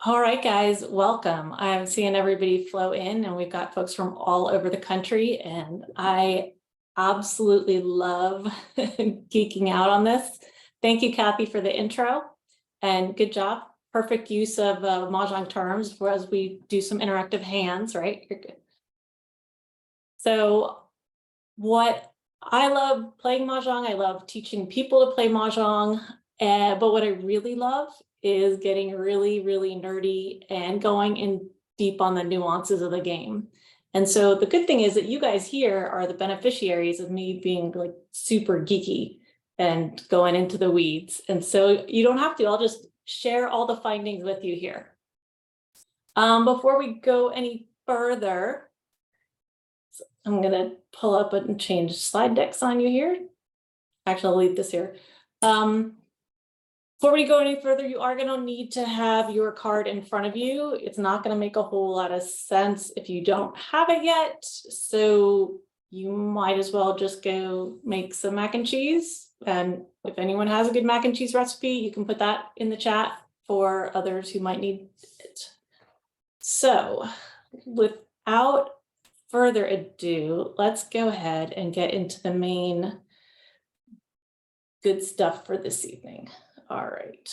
All right, guys, welcome. I'm seeing everybody flow in, and we've got folks from all over the country, and I absolutely love geeking out on this. Thank you, Kathy, for the intro, and good job. Perfect use of Mahjong terms as we do some interactive hands, right? You're good. So what I love playing Mahjong, I love teaching people to play Mahjong, but what I really love is getting really, really nerdy and going in deep on the nuances of the game. And so the good thing is that you guys here are the beneficiaries of me being like super geeky and going into the weeds. And so you don't have to, I'll just share all the findings with you here. Before we go any further, I'm gonna pull up and change slide decks on you here. Actually, I'll leave this here. Before we go any further, you are gonna need to have your card in front of you. It's not gonna make a whole lot of sense if you don't have it yet. So you might as well just go make some mac and cheese. And if anyone has a good mac and cheese recipe, you can put that in the chat for others who might need it. So without further ado, let's go ahead and get into the main good stuff for this evening. All right.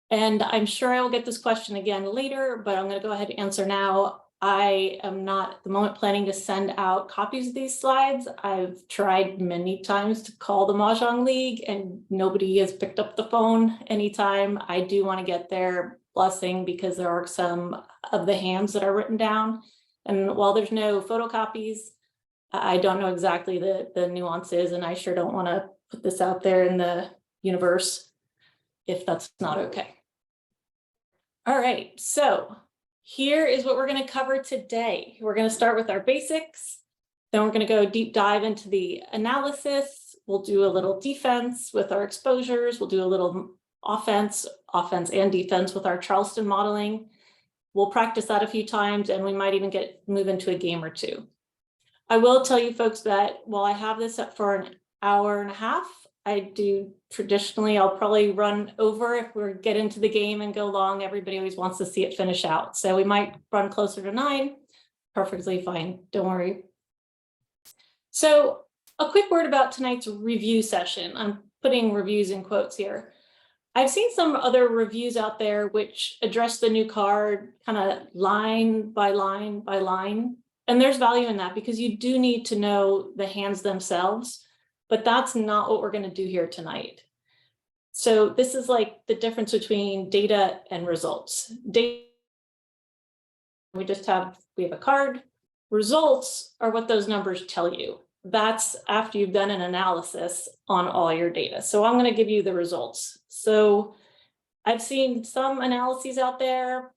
And I'm sure I will get this question again later, but I'm going to go ahead and answer now. I am not at the moment planning to send out copies of these slides. I've tried many times to call the Mah Jongg League and nobody has picked up the phone anytime. I do want to get their blessing because there are some of the hands that are written down. And while there's no photocopies, I don't know exactly the nuances, and I sure don't want to put this out there in the universe if that's not okay. All right, so here is what we're going to cover today. We're going to start with our basics. Then we're going to go deep dive into the analysis. We'll do a little defense with our exposures. We'll do a little offense and defense with our Charleston modeling. We'll practice that a few times, and we might even move into a game or two. I will tell you folks that while I have this up for an hour and a half, I do traditionally, I'll probably run over if we get into the game and go long. Everybody always wants to see it finish out. So we might run closer to 9, perfectly fine, don't worry. So a quick word about tonight's review session. I'm putting reviews in quotes here. I've seen some other reviews out there which address the new card kind of line by line by line. And there's value in that because you do need to know the hands themselves, but that's not what we're going to do here tonight. So this is like the difference between data and results. Data, we have a card. Results are what those numbers tell you. That's after you've done an analysis on all your data. So I'm going to give you the results. So I've seen some analyses out there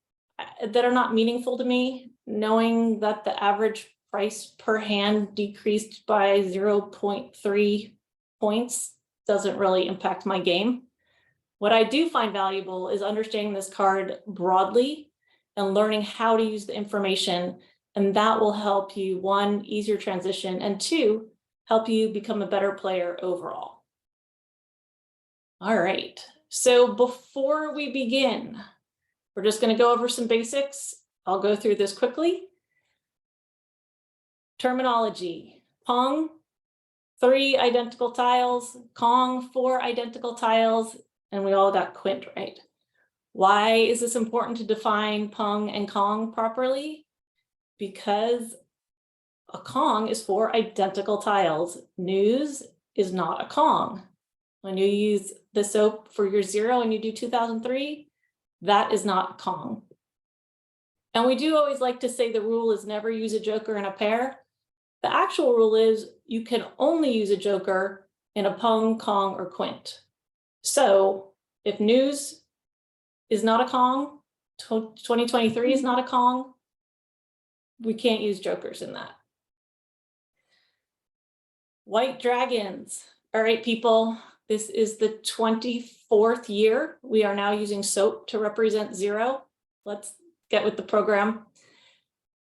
that are not meaningful to me, knowing that the average price per hand decreased by 0.3 points doesn't really impact my game. What I do find valuable is understanding this card broadly and learning how to use the information. And that will help you, 1, ease your transition, and 2, help you become a better player overall. All right, so before we begin, we're just going to go over some basics. I'll go through this quickly. Terminology: Pong, 3 identical tiles, Kong, 4 identical tiles, and we all got quint right. Why is this important to define Pong and Kong properly? Because a Kong is 4 identical tiles. News is not a Kong. When you use the soap for your 0 and you do 2003, that is not a Kong. And we do always like to say the rule is never use a joker in a pair. The actual rule is you can only use a joker in a Pong, Kong, or quint. So if news is not a Kong, 2023 is not a Kong, we can't use jokers in that. White dragons. All right, people, this is the 24th year. We are now using soap to represent 0. Let's get with the program.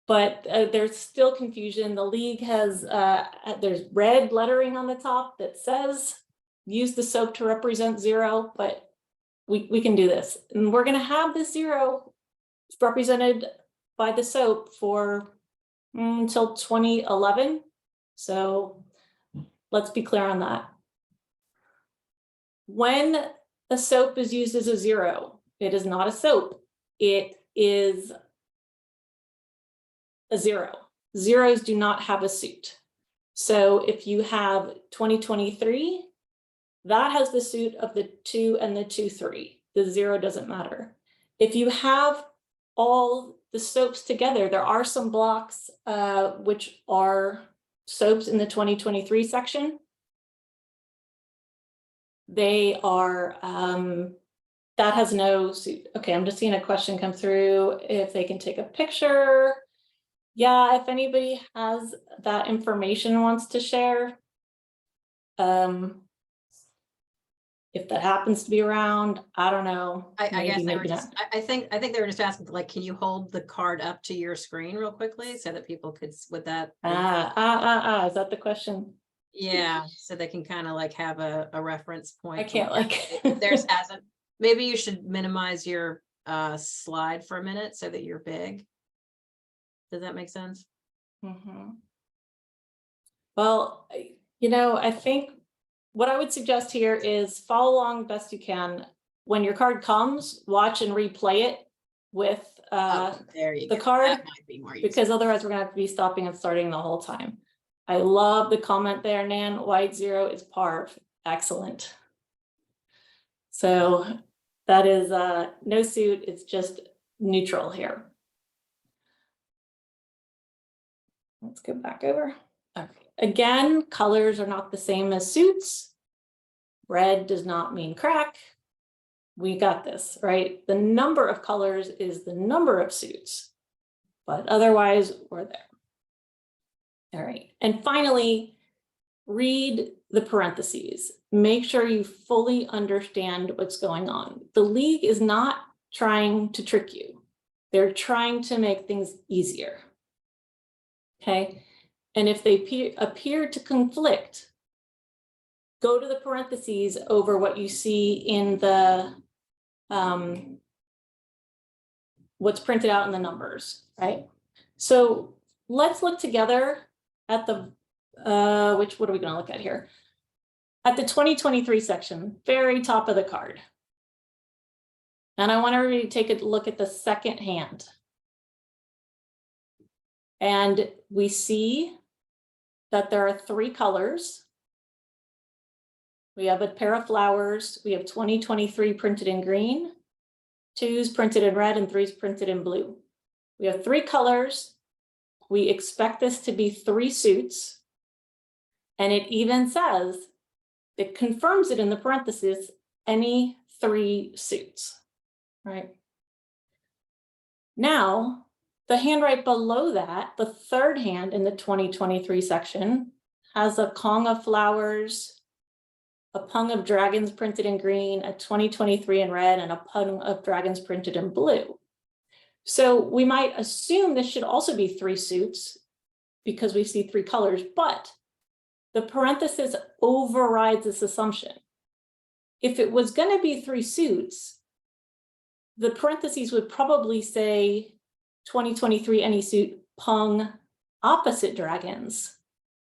But there's still confusion. The league has, there's red lettering on the top that says use the soap to represent 0, but we can do this. And we're gonna have the 0 represented by the soap for until 2011. So let's be clear on that. When a soap is used as a 0, it is not a soap. It is a 0. Zeros do not have a suit. So if you have 2023, that has the suit of the 2 and the 2, 3. The 0 doesn't matter. If you have all the soaps together, there are some blocks which are soaps in the 2023 section. They are, that has no suit. Okay, I'm just seeing a question come through. If they can take a picture. Yeah, if anybody has that information wants to share. If that happens to be around, I don't know. I guess they were just, I think they were just asking, like, can you hold the card up to your screen real quickly so that people could, with that? Is that the question? Yeah, so they can kind of like have a reference point. I can't like. If theirs hasn't, maybe you should minimize your slide for a minute so that you're big. Does that make sense? Mm-hmm. Well, you know, I think what I would suggest here is follow along best you can. When your card comes, watch and replay it with the card, that might be more useful. Because otherwise we're gonna have to be stopping and starting the whole time. I love the comment there, Nan. White 0 is parv. Excellent. So that is no suit, it's just neutral here. Let's go back over. Okay. Again, colors are not the same as suits. Red does not mean crack. We got this, right? The number of colors is the number of suits, but otherwise we're there. All right, and finally, read the parentheses. Make sure you fully understand what's going on. The league is not trying to trick you. They're trying to make things easier. Okay, and if they appear to conflict, go to the parentheses over what you see in the what's printed out in the numbers, right? So let's look together at the what are we going to look at here? At the 2023 section, very top of the card. And I want everybody to take a look at the second hand. And we see that there are 3 colors. We have a pair of flowers. We have 2023 printed in green, 2s printed in red, and 3s printed in blue. We have 3 colors. We expect this to be 3 suits. And it even says, it confirms it in the parentheses, any 3 suits, right? Now, the hand right below that, the third hand in the 2023 section, has a Kong of flowers, a Pung of dragons printed in green, a 2023 in red, and a Pung of dragons printed in blue. So we might assume this should also be 3 suits because we see 3 colors, but the parenthesis overrides this assumption. If it was going to be 3 suits, the parentheses would probably say 2023 any suit Pung opposite dragons,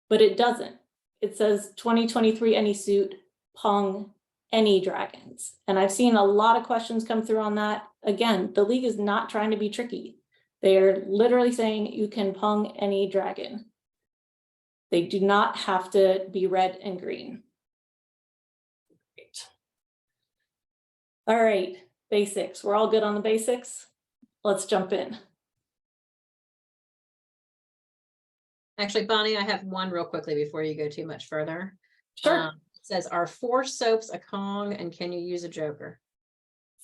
but it doesn't. It says 2023 any suit Pung any dragons. And I've seen a lot of questions come through on that. Again, the league is not trying to be tricky. They are literally saying you can Pung any dragon. They do not have to be red and green. Great. All right, basics. We're all good on the basics. Let's jump in. Actually, Bonnie, I have one real quickly before you go too much further. Sure. It says, are 4 soaps a Kong, and can you use a joker?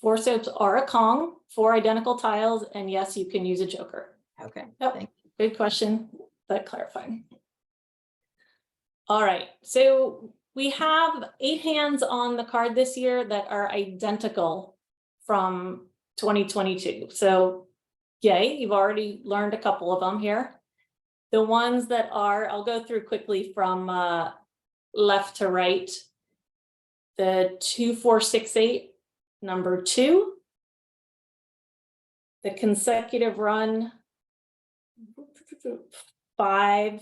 4 soaps are a Kong, 4 identical tiles, and yes, you can use a joker. Okay. Yep. Good question. That clarifying. All right, so we have 8 hands on the card this year that are identical from 2022. So yay, you've already learned a couple of them here. The ones that are, I'll go through quickly from left to right. The 2, 4, 6, 8, number 2, the consecutive run 5,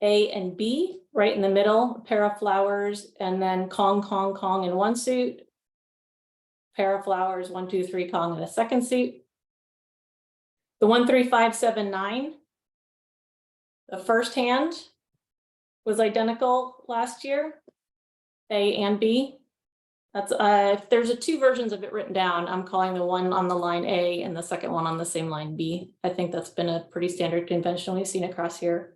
A and B, right in the middle, a pair of flowers, and then Kong, Kong, Kong in one suit, pair of flowers, 1, 2, 3, Kong in a second suit. The 1, 3, 5, 7, 9, the first hand was identical last year, A and B. That's if there's 2 versions of it written down, I'm calling the one on the line A and the second one on the same line B. I think that's been a pretty standard convention we've seen across here.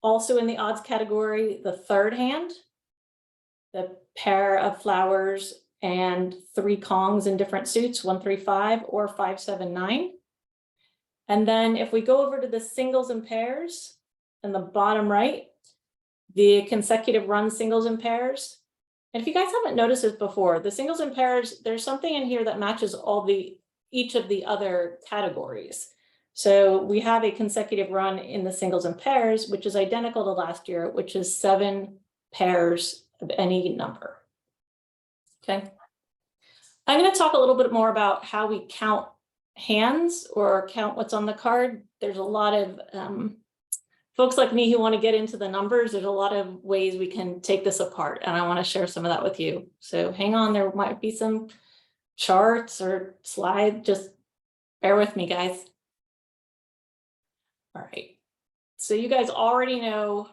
Also in the odds category, the third hand, the pair of flowers and 3 Kongs in different suits, 1, 3, 5 or 5, 7, 9. And then if we go over to the singles and pairs in the bottom right, the consecutive run singles and pairs. And if you guys haven't noticed this before, the singles and pairs, there's something in here that matches each of the other categories. So we have a consecutive run in the singles and pairs, which is identical to last year, which is 7 pairs of any number. Okay. I'm going to talk a little bit more about how we count hands or count what's on the card. There's a lot of folks like me who want to get into the numbers. There's a lot of ways we can take this apart, and I want to share some of that with you. So hang on, there might be some charts or slides. Just bear with me, guys. All right. So you guys already know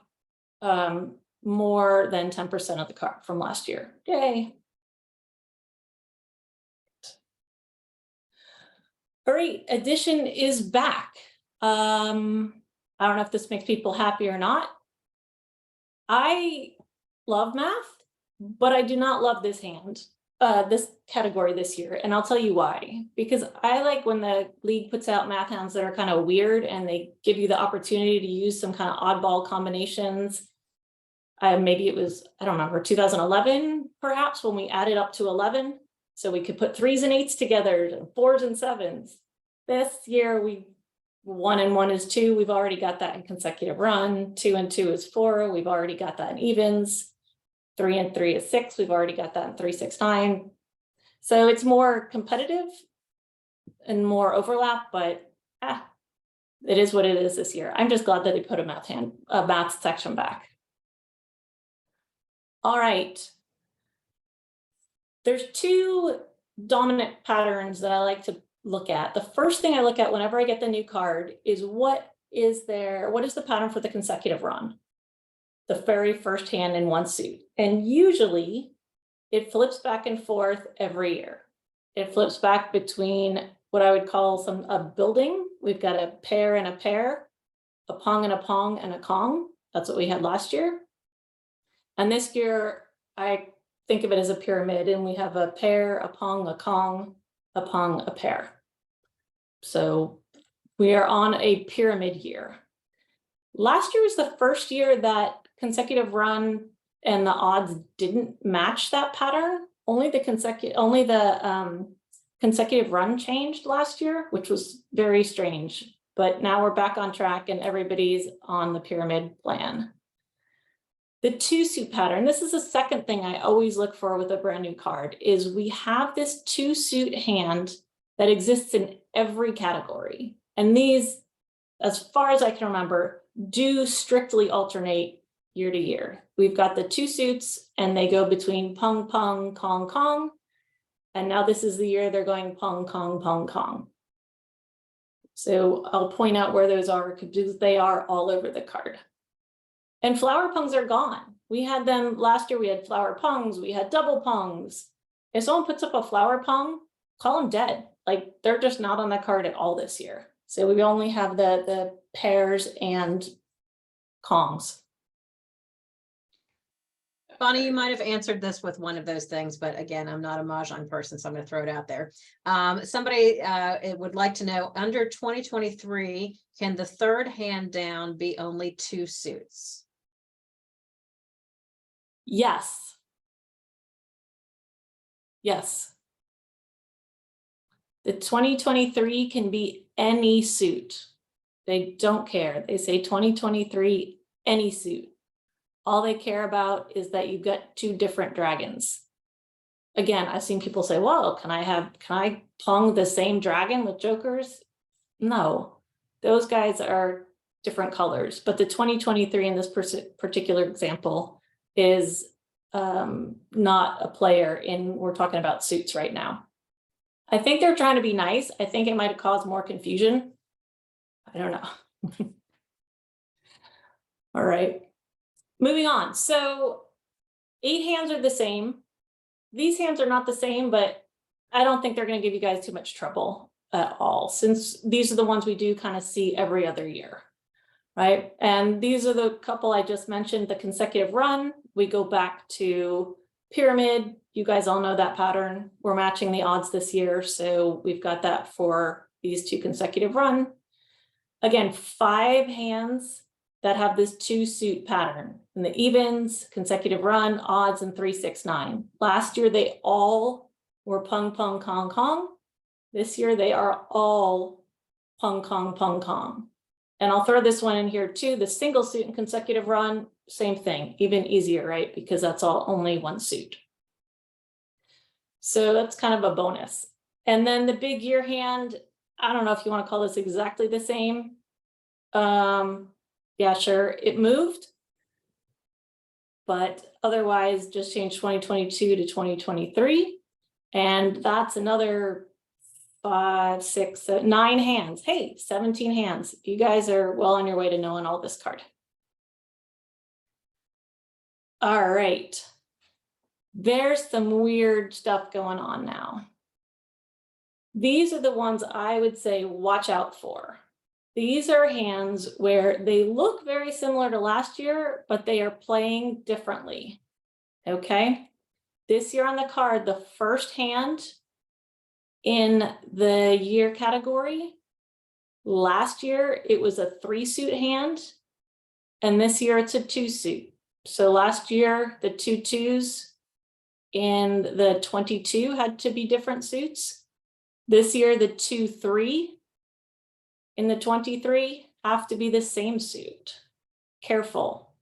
more than 10% of the card from last year. Yay. All right, addition is back. I don't know if this makes people happy or not. I love math, but I do not love this category this year. And I'll tell you why. Because I like when the league puts out math hands that are kind of weird and they give you the opportunity to use some kind of oddball combinations. Maybe it was, I don't remember, 2011, perhaps, when we added up to 11. So we could put 3s and 8s together, and 4s and 7s. This year, 1 and 1 is 2. We've already got that in consecutive run. 2 and 2 is 4. We've already got that in evens. 3 and 3 is 6. We've already got that in 3, 6, 9. So it's more competitive and more overlap, but it is what it is this year. I'm just glad that they put a math section back. All right. There's 2 dominant patterns that I like to look at. The first thing I look at whenever I get the new card is what is the pattern for the consecutive run? The very first hand in one suit. And usually it flips back and forth every year. It flips back between what I would call a building. We've got a pair and a pair, a Pong and a Pong and a Kong. That's what we had last year. And this year, I think of it as a pyramid, and we have a pair, a Pong, a Kong, a Pong, a pair. So we are on a pyramid year. Last year was the first year that consecutive run and the odds didn't match that pattern. Only the consecutive run changed last year, which was very strange. But now we're back on track and everybody's on the pyramid plan. The 2 suit pattern, this is the second thing I always look for with a brand new card, is we have this 2 suit hand that exists in every category. And these, as far as I can remember, do strictly alternate year to year. We've got the 2 suits and they go between Pong, Pong, Kong, Kong. And now this is the year they're going Pong, Kong, Pong, Kong. So I'll point out where those are because they are all over the card. And flower Pongs are gone. We had them last year. We had flower Pongs. We had double Pongs. If someone puts up a flower Pong, call them dead. Like they're just not on the card at all this year. So we only have the pairs and Kongs. Bonnie, you might have answered this with one of those things, but again, I'm not a Mahjong person, so I'm going to throw it out there. Somebody would like to know, under 2023, can the third hand down be only 2 suits? Yes. Yes. The 2023 can be any suit. They don't care. They say 2023, any suit. All they care about is that you've got 2 different dragons. again, I've seen people say, well, can I Pong the same dragon with jokers? No, those guys are different colors, but the 2023 in this particular example is not a player in, we're talking about suits right now. I think they're trying to be nice. I think it might have caused more confusion. I don't know. All right, moving on. So 8 hands are the same. These hands are not the same, but I don't think they're going to give you guys too much trouble at all, since these are the ones we do kind of see every other year, right? And these are the couple I just mentioned, the consecutive run. We go back to pyramid. You guys all know that pattern. We're matching the odds this year, so we've got that for these 2 consecutive run. Again, 5 hands that have this 2 suit pattern in the evens, consecutive run, odds, and 3, 6, 9. Last year, they all were pung, pung, kong, kong. This year, they are all pung, kong, pung, kong. And I'll throw this one in here too. The single suit and consecutive run, same thing, even easier, right? Because that's all only 1 suit. So that's kind of a bonus. And then the big year hand, I don't know if you want to call this exactly the same. Yeah, sure, it moved. But otherwise, just changed 2022 to 2023. And that's another 5, 6, 7, 9 hands. Hey, 17 hands. You guys are well on your way to knowing all this card. All right. There's some weird stuff going on now. These are the ones I would say watch out for. These are hands where they look very similar to last year, but they are playing differently. Okay. This year on the card, the first hand in the year category, last year it was a 3 suit hand, and this year it's a 2 suit. So last year, the 2 2s in the 22 had to be different suits. This year, the 2 3 in the 23 have to be the same suit. Careful.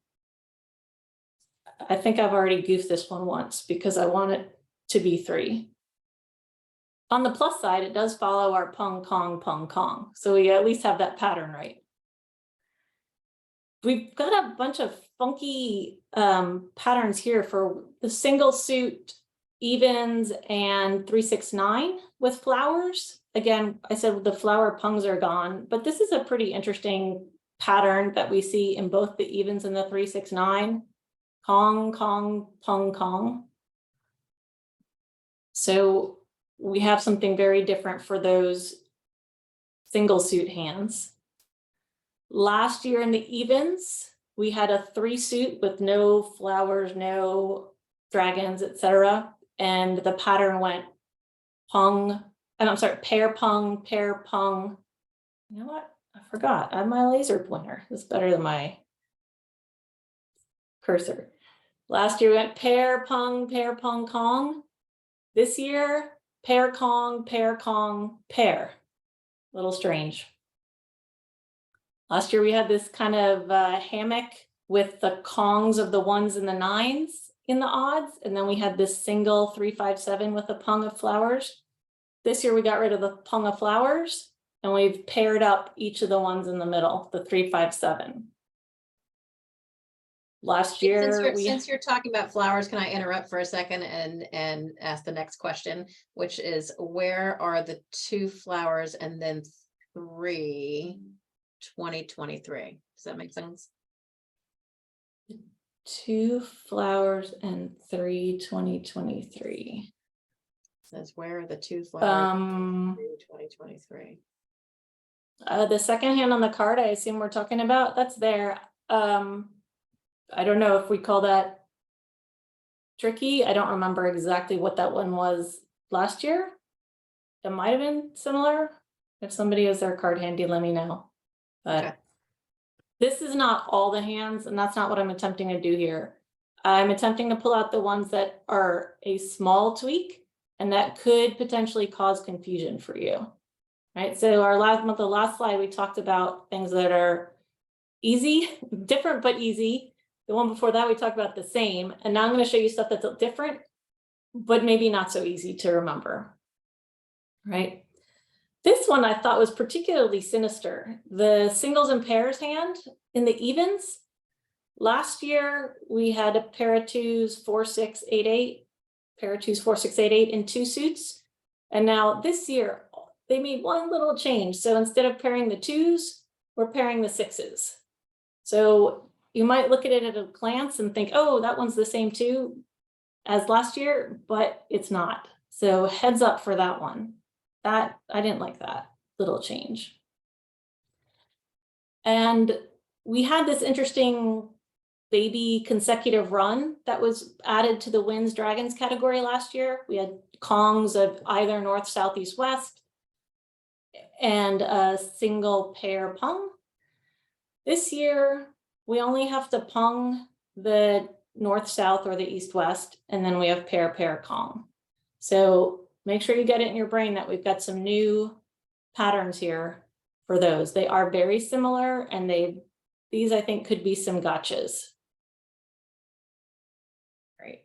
I think I've already goofed this one once because I want it to be 3. On the plus side, it does follow our pung, kong, pung, kong. So we at least have that pattern right. We've got a bunch of funky patterns here for the single suit evens and 3, 6, 9 with flowers. Again, I said the flower pungs are gone, but this is a pretty interesting pattern that we see in both the evens and the 3, 6, 9. Kong, kong, pung, kong. So we have something very different for those single suit hands. Last year in the evens, we had a 3 suit with no flowers, no dragons, etc. And the pattern went pung, and I'm sorry, pair, pung, pair, pung. You know what? I forgot. I have my laser pointer. It's better than my cursor. Last year we went pair, pung, kong. This year, pair, kong, pair. A little strange. Last year we had this kind of hammock with the kongs of the 1s and the 9s in the odds, and then we had this single 3, 5, 7 with a pung of flowers. This year we got rid of the pung of flowers, and we've paired up each of the ones in the middle, the 3, 5, 7. Last year, since you're talking about flowers, can I interrupt for a second and ask the next question, which is where are the 2 flowers and then 3 2023? Does that make sense? 2 flowers and 3 2023. Says where are the 2 flowers? 2023. The second hand on the card, I assume we're talking about, that's there. I don't know if we call that tricky. I don't remember exactly what that one was last year. It might have been similar. If somebody has their card handy, let me know. But okay. This is not all the hands, and that's not what I'm attempting to do here. I'm attempting to pull out the ones that are a small tweak and that could potentially cause confusion for you. Right. So the last slide, we talked about things that are easy, different but easy. The one before that, we talked about the same. And now I'm going to show you stuff that's different, but maybe not so easy to remember, right? This one I thought was particularly sinister. The singles and pairs hand in the evens. Last year, we had a pair of twos, 4, 6, 8, 8, pair of twos, 4, 6, 8, 8 in 2 suits. And now this year, they made one little change. So instead of pairing the twos, we're pairing the sixes. So you might look at it at a glance and think, oh, that one's the same two as last year, but it's not. So heads up for that one. That I didn't like that little change. And we had this interesting baby consecutive run that was added to the Winds Dragons category last year. We had Pongs of either north, south, east, west, and a single pair Pong. This year, we only have to Pong the north, south, or the east, west, and then we have pair, pair, Kong. So make sure you get it in your brain that we've got some new patterns here for those. They are very similar, and these I think could be some gotchas. Right.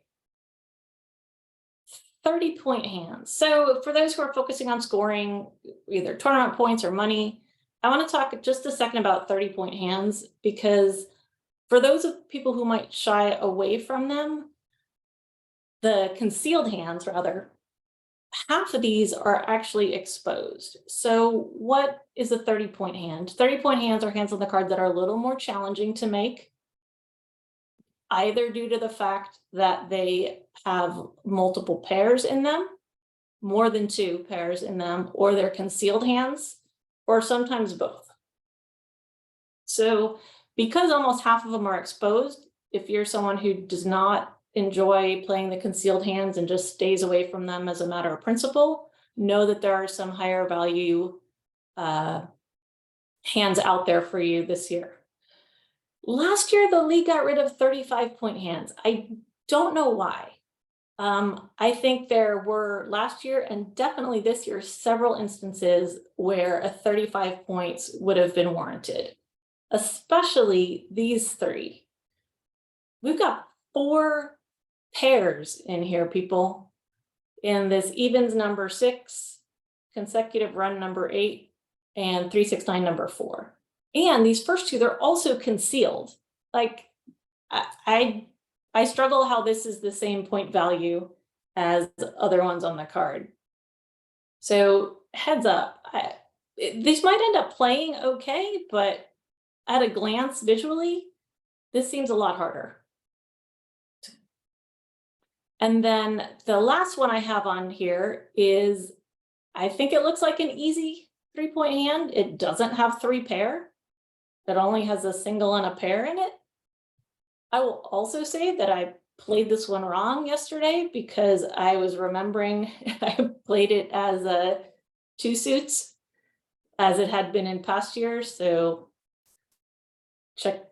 30-point hands. So for those who are focusing on scoring either tournament points or money, I want to talk just a second about 30-point hands, because for those of people who might shy away from them, the concealed hands rather, half of these are actually exposed. So what is a 30-point hand? 30-point hands are hands on the card that are a little more challenging to make, either due to the fact that they have multiple pairs in them, more than 2 pairs in them, or they're concealed hands, or sometimes both. So because almost half of them are exposed, if you're someone who does not enjoy playing the concealed hands and just stays away from them as a matter of principle, know that there are some higher value hands out there for you this year. Last year, the league got rid of 35-point hands. I don't know why. I think there were last year and definitely this year several instances where a 35 points would have been warranted, especially these 3. We've got 4 pairs in here, people, in this evens number 6, consecutive run number 8, and 3, 6, 9 number 4. And these first 2, they're also concealed. Like I struggle how this is the same point value as other ones on the card. So heads up, these might end up playing okay, but at a glance visually, this seems a lot harder. And then the last one I have on here is, I think it looks like an easy 3-point hand. It doesn't have 3 pair. It only has a single and a pair in it. I will also say that I played this one wrong yesterday because I was remembering I played it as a 2 suits as it had been in past years. So check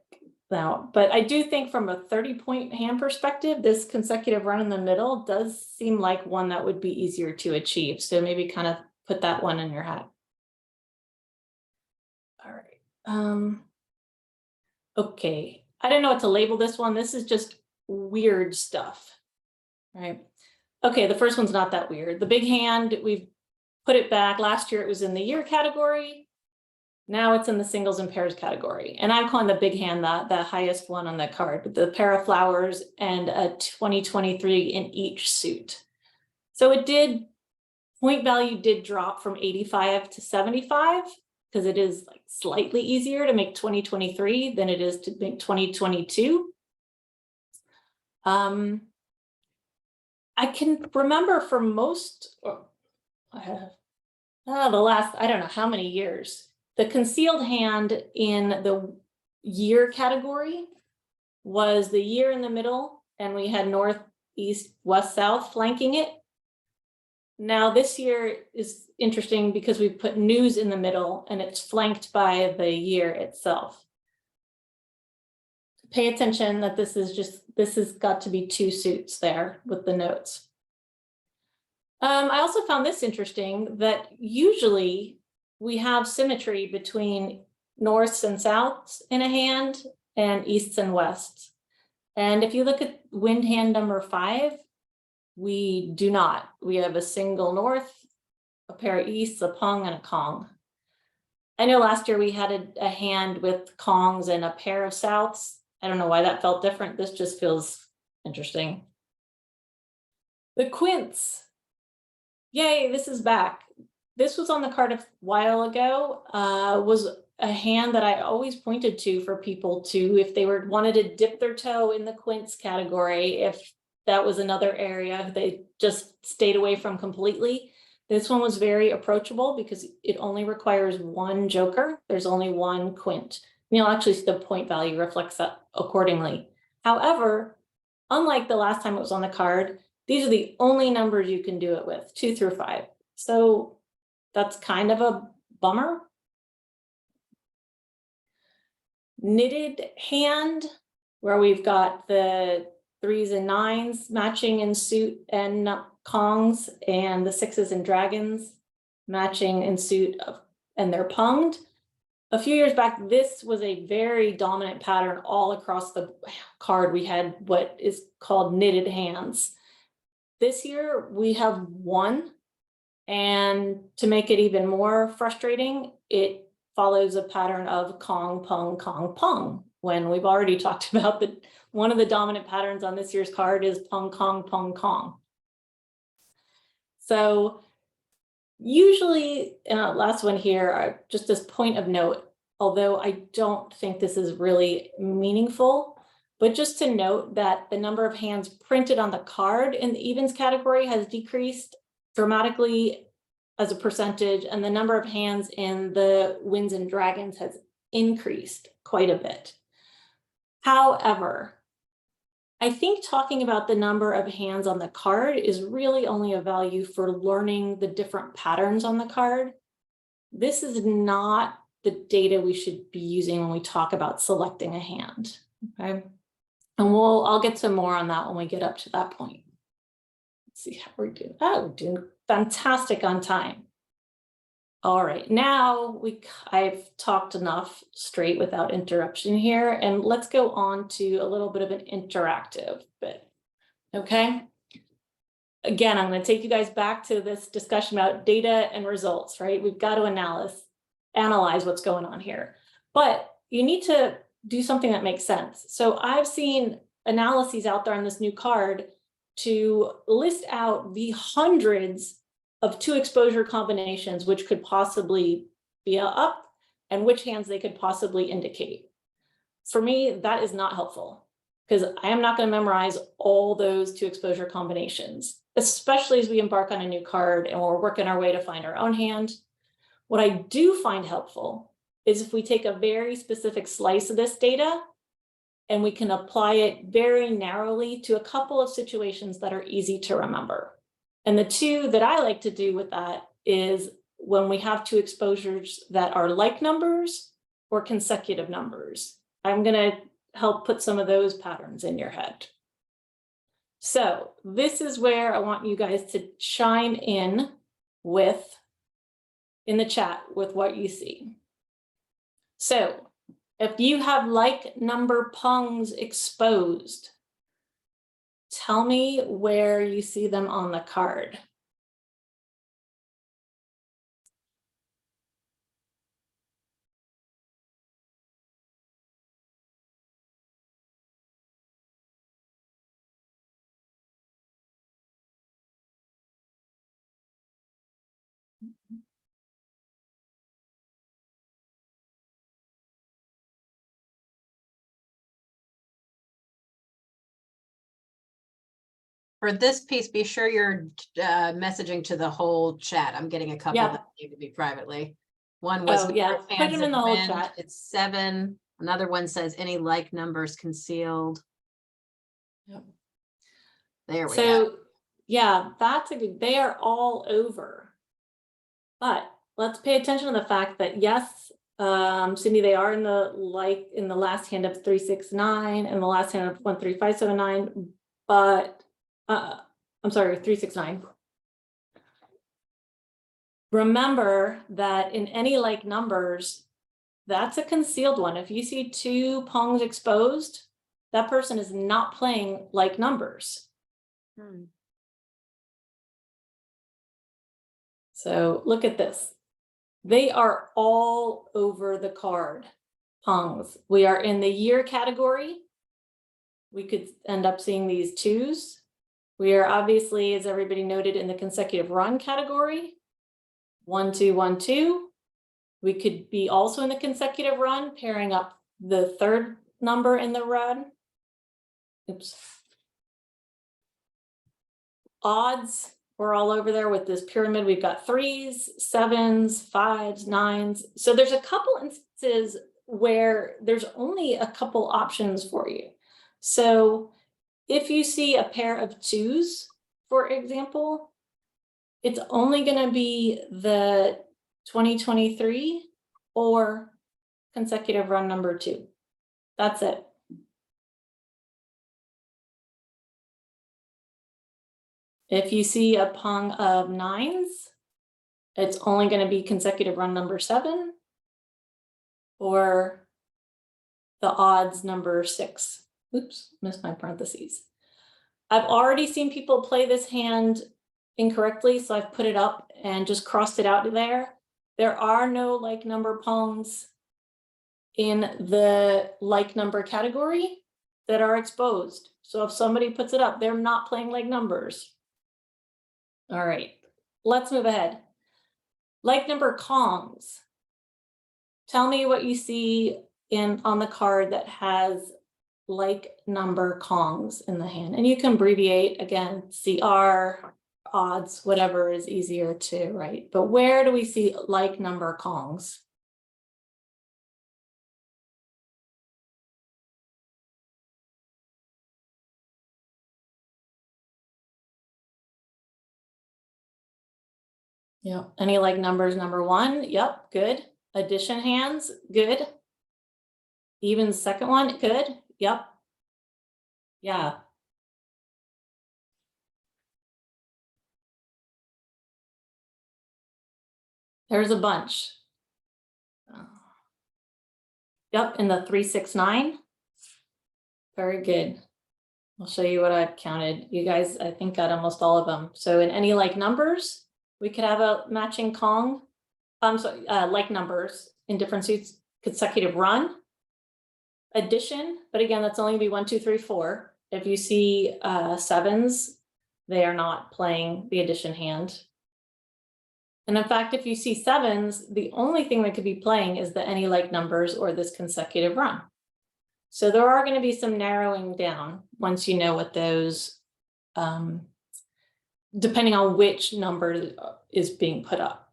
that out. But I do think from a 30-point hand perspective, this consecutive run in the middle does seem like one that would be easier to achieve. So maybe kind of put that one in your hat. All right. Okay. I don't know what to label this one. This is just weird stuff, right? Okay, the first one's not that weird. The big hand, we've put it back. Last year it was in the year category. Now it's in the singles and pairs category. And I'm calling the big hand the highest one on the card, with the pair of flowers and a 2023 in each suit. So point value did drop from 85 to 75. Because it is like slightly easier to make 2023 than it is to make 2022. I can remember for most, the last, I don't know how many years, the concealed hand in the year category was the year in the middle, and we had north, east, west, south flanking it. Now this year is interesting because we put news in the middle and it's flanked by the year itself. Pay attention that this has got to be 2 suits there with the notes. I also found this interesting, that usually we have symmetry between norths and souths in a hand and easts and wests. And if you look at wind hand number 5, We do not. We have a single north, a pair of easts, a pung, and a kong. I know last year we had a hand with kongs and a pair of souths. I don't know why that felt different. This just feels interesting. The quints. Yay, this is back. This was on the card a while ago, was a hand that I always pointed to for people to, if they wanted to dip their toe in the quints category, if that was another area they just stayed away from completely. This one was very approachable because it only requires one joker. There's only one quint. Actually, the point value reflects that accordingly. However, unlike the last time it was on the card, these are the only numbers you can do it with, 2 through 5. So that's kind of a bummer. Knitted hand, where we've got the 3s and 9s matching in suit and kongs, and the 6s and dragons matching in suit and they're punged. A few years back, this was a very dominant pattern all across the card. We had what is called knitted hands. This year we have one, and to make it even more frustrating, it follows a pattern of kong, pung, when we've already talked about that one of the dominant patterns on this year's card is pung, kong. So usually, last one here, just this point of note, although I don't think this is really meaningful, but just to note that the number of hands printed on the card in the evens category has decreased dramatically as a percentage, and the number of hands in the winds and dragons has increased quite a bit. However, I think talking about the number of hands on the card is really only a value for learning the different patterns on the card. This is not the data we should be using when we talk about selecting a hand, okay? And I'll get some more on that when we get up to that point. Let's see how we're doing. Oh, we're doing fantastic on time. All right, now I've talked enough straight without interruption here, and let's go on to a little bit of an interactive bit, okay? Again, I'm going to take you guys back to this discussion about data and results, right? We've got to analyze what's going on here, but you need to do something that makes sense. So I've seen analyses out there on this new card to list out the hundreds of 2 exposure combinations, which could possibly be up, and which hands they could possibly indicate. For me, that is not helpful, because I am not going to memorize all those 2 exposure combinations, especially as we embark on a new card and we're working our way to find our own hand. What I do find helpful is if we take a very specific slice of this data and we can apply it very narrowly to a couple of situations that are easy to remember. And the 2 that I like to do with that is when we have 2 exposures that are like numbers or consecutive numbers. I'm going to help put some of those patterns in your head. So this is where I want you guys to chime in the chat with what you see. So if you have like number pungs exposed, tell me where you see them on the card. For this piece, be sure you're messaging to the whole chat. I'm getting a couple Yep. that need to be privately. One was Oh, yeah, put them in the whole chat. It's 7. Another one says any like numbers concealed. Yep. There we go. So yeah, that's a good, they are all over. But let's pay attention to the fact that yes, Cindy, they are in the last hand of 369 and the last hand of 13579, but I'm sorry, 369. Remember that in any like numbers, that's a concealed one. If you see 2 pungs exposed, that person is not playing like numbers. So look at this. They are all over the card, Pongs. We are in the year category. We could end up seeing these twos. We are obviously, as everybody noted, in the consecutive run category. 1, 2, 1, 2. We could be also in the consecutive run, pairing up the third number in the run. Oops. Odds, we're all over there with this pyramid. We've got 3s, 7s, 5s, 9s. So there's a couple instances where there's only a couple options for you. So if you see a pair of 2s, for example, it's only going to be the 2023 or consecutive run number 2. That's it. If you see a Pong of 9s, it's only going to be consecutive run number 7 or the odds number 6. Oops, missed my parentheses. I've already seen people play this hand incorrectly, so I've put it up and just crossed it out there. There are no like number Pongs in the like number category that are exposed. So if somebody puts it up, they're not playing like numbers. All right, let's move ahead. Like number Kongs. Tell me what you see on the card that has like number Kongs in the hand. And you can abbreviate, again, CR, odds, whatever is easier to write. But where do we see like number Kongs? Yeah, any like numbers, number 1? Yep, good. Addition hands, good. Even second one, good. Yep. Yeah. There's a bunch. Yep, in the 3, 6, 9. Very good. I'll show you what I've counted. You guys, I think, got almost all of them. So in any like numbers, we could have a matching Kong. Like numbers in different suits, consecutive run, addition, but again, that's only gonna be 1, 2, 3, 4. If you see 7s, they are not playing the addition hand. And in fact, if you see 7s, the only thing that could be playing is the any like numbers or this consecutive run. So there are going to be some narrowing down once you know what those, depending on which number is being put up.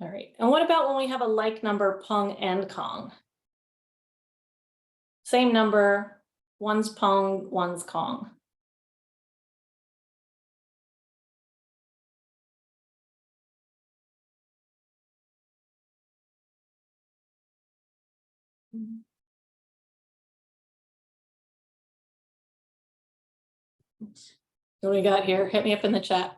All right, and what about when we have a like number Pong and Kong? Same number, one's Pong, one's Kong. What do we got here? Hit me up in the chat.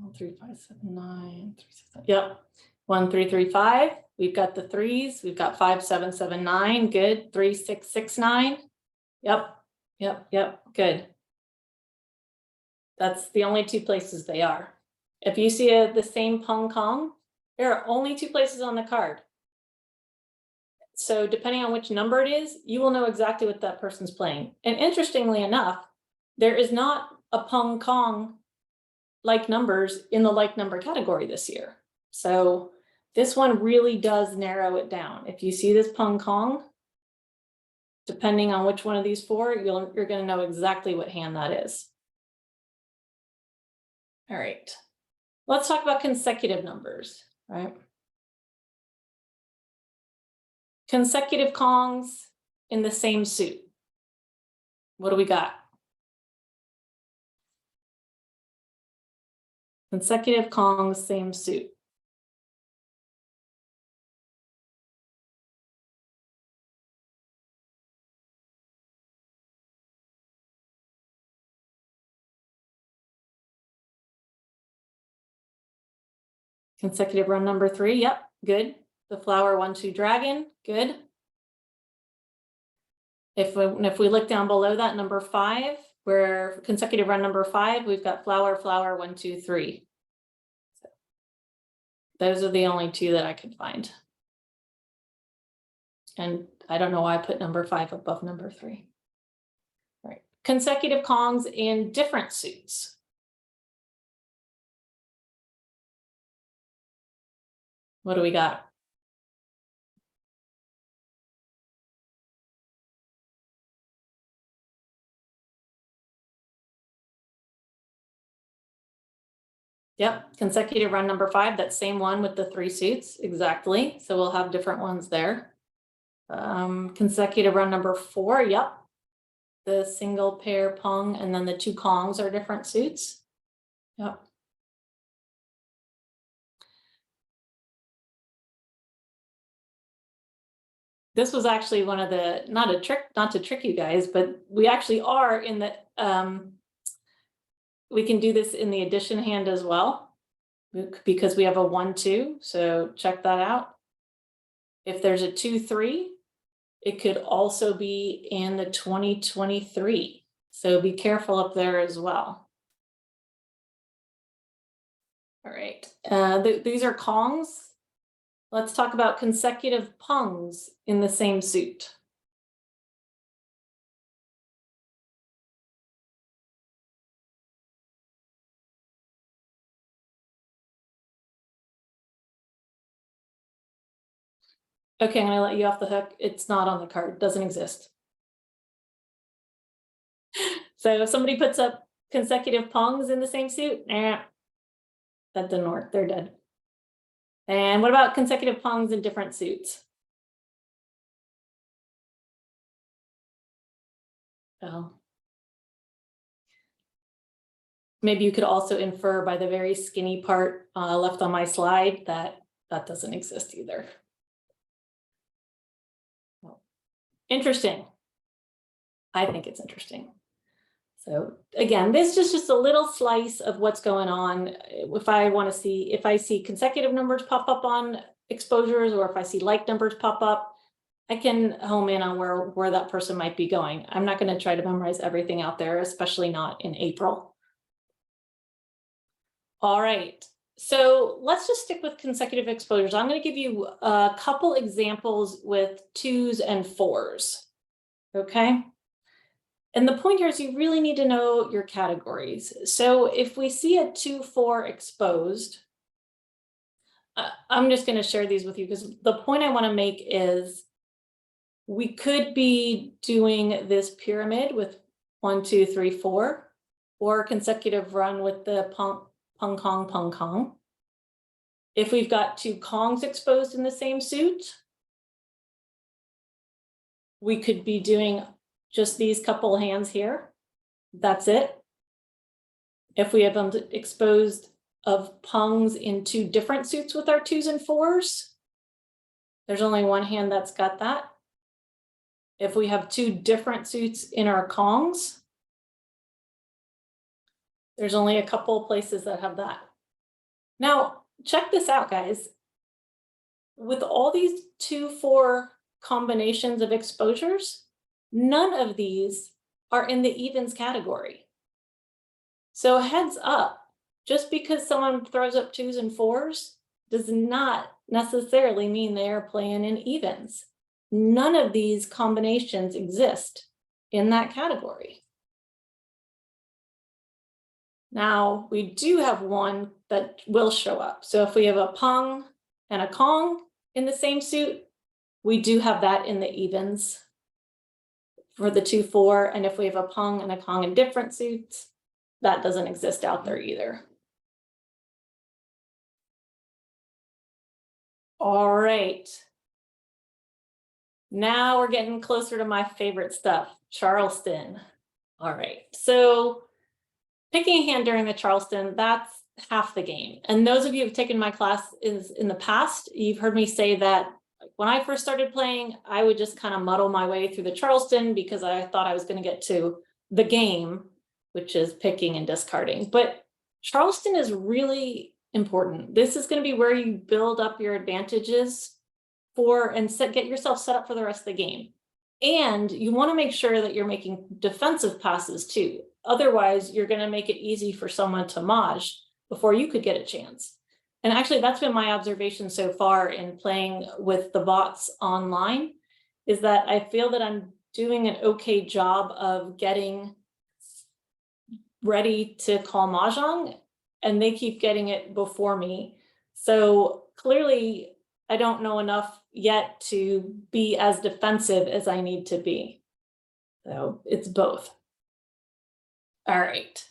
One, 3, 5, 7, 9, 3, 6, 7. Yep. 1, 3, 3, 5. We've got the 3s. We've got 5, 7, 7, 9. Good. 3, 6, 6, 9. Yep. Yep. Yep. Good. That's the only 2 places they are. If you see the same Pong Kong, there are only 2 places on the card. So depending on which number it is, you will know exactly what that person's playing. And interestingly enough, there is not a Pong Kong like numbers in the like number category this year. So this one really does narrow it down. If you see this Pong Kong, depending on which one of these 4, you're going to know exactly what hand that is. All right, let's talk about consecutive numbers, right? Consecutive Kongs in the same suit. What do we got? Consecutive Kongs, same suit. Consecutive run number 3, yep, good. The flower 1, 2 dragon, good. If we look down below that, number 5, where consecutive run number 5, we've got flower, flower, 1, 2, 3. So those are the only 2 that I could find. And I don't know why I put number 5 above number 3. All right, consecutive Pongs in different suits. What do we got? Yep, consecutive run number 5, that same one with the 3 suits, exactly. So we'll have different ones there. Consecutive run number 4, yep. The single pair Pong and then the 2 Kongs are different suits. Yep. This was actually one of the, not to trick you guys, but we actually are in the, we can do this in the addition hand as well, because we have a 1, 2, so check that out. If there's a 2, 3, it could also be in the 2023. So be careful up there as well. All right, these are Kongs. Let's talk about consecutive Pongs in the same suit. Okay, I'm gonna let you off the hook. It's not on the card, doesn't exist. So if somebody puts up consecutive Pongs in the same suit, that didn't work, they're dead. And what about consecutive Pongs in different suits? Oh. Maybe you could also infer by the very skinny part left on my slide that that doesn't exist either. Interesting. I think it's interesting. So again, this is just a little slice of what's going on. If I want to see, if I see consecutive numbers pop up on exposures, or if I see like numbers pop up, I can home in on where that person might be going. I'm not going to try to memorize everything out there, especially not in April. All right, so let's just stick with consecutive exposures. I'm going to give you a couple examples with 2s and 4s. Okay. And the point here is you really need to know your categories. So if we see a 2, 4 exposed, I'm just going to share these with you because the point I want to make is we could be doing this pyramid with 1, 2, 3, 4, or consecutive run with the Pong Kong, Pong Kong. If we've got 2 Kongs exposed in the same suit, we could be doing just these couple hands here. That's it. If we have them exposed of Pongs in 2 different suits with our 2s and 4s, there's only one hand that's got that. If we have 2 different suits in our Kongs, there's only a couple places that have that. Now, check this out, guys. With all these 2, 4 combinations of exposures, none of these are in the evens category. So heads up, just because someone throws up 2s and 4s does not necessarily mean they are playing in evens. None of these combinations exist in that category. Now, we do have one that will show up. So if we have a Pong and a Kong in the same suit, we do have that in the evens for the 2, 4. And if we have a Pong and a Kong in different suits, that doesn't exist out there either. All right. Now we're getting closer to my favorite stuff, Charleston. All right, so picking a hand during the Charleston, that's half the game. And those of you who've taken my class in the past, you've heard me say that when I first started playing, I would just kind of muddle my way through the Charleston because I thought I was going to get to the game, which is picking and discarding. But Charleston is really important. This is going to be where you build up your advantages for and get yourself set up for the rest of the game. And you want to make sure that you're making defensive passes too. Otherwise, you're going to make it easy for someone to maj before you could get a chance. And actually, that's been my observation so far in playing with the bots online, is that I feel that I'm doing an okay job of getting ready to call mahjong, and they keep getting it before me. So clearly, I don't know enough yet to be as defensive as I need to be. So it's both. All right.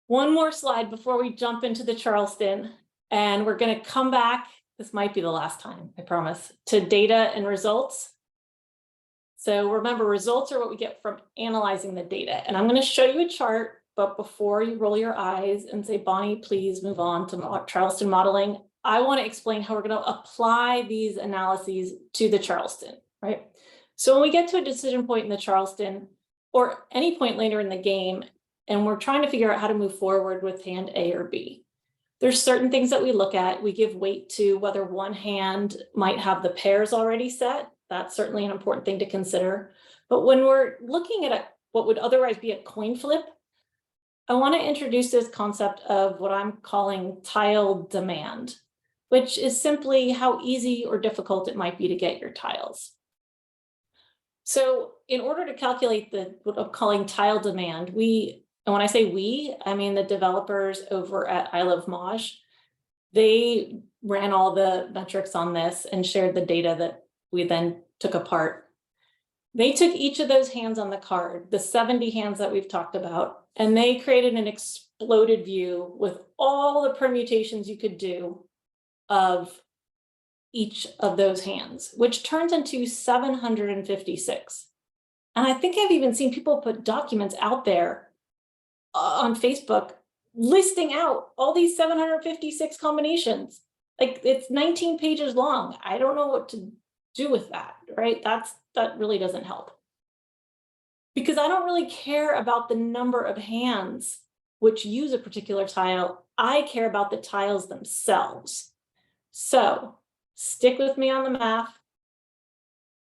One more slide before we jump into the Charleston, and we're going to come back. This might be the last time, I promise, to data and results. So remember, results are what we get from analyzing the data. And I'm going to show you a chart, but before you roll your eyes and say, Bonnie, please move on to Charleston modeling, I want to explain how we're going to apply these analyses to the Charleston, right? So when we get to a decision point in the Charleston, or any point later in the game, and we're trying to figure out how to move forward with hand A or B, there's certain things that we look at. We give weight to whether one hand might have the pairs already set. That's certainly an important thing to consider. But when we're looking at what would otherwise be a coin flip, I want to introduce this concept of what I'm calling tile demand, which is simply how easy or difficult it might be to get your tiles. So in order to calculate what I'm calling tile demand, and when I say we, I mean the developers over at Ilovemaj, they ran all the metrics on this and shared the data that we then took apart. They took each of those hands on the card, the 70 hands that we've talked about, and they created an exploded view with all the permutations you could do of each of those hands, which turns into 756. And I think I've even seen people put documents out there on Facebook listing out all these 756 combinations. Like, it's 19 pages long. I don't know what to do with that, right? That really doesn't help. Because I don't really care about the number of hands which use a particular tile. I care about the tiles themselves. So stick with me on the math.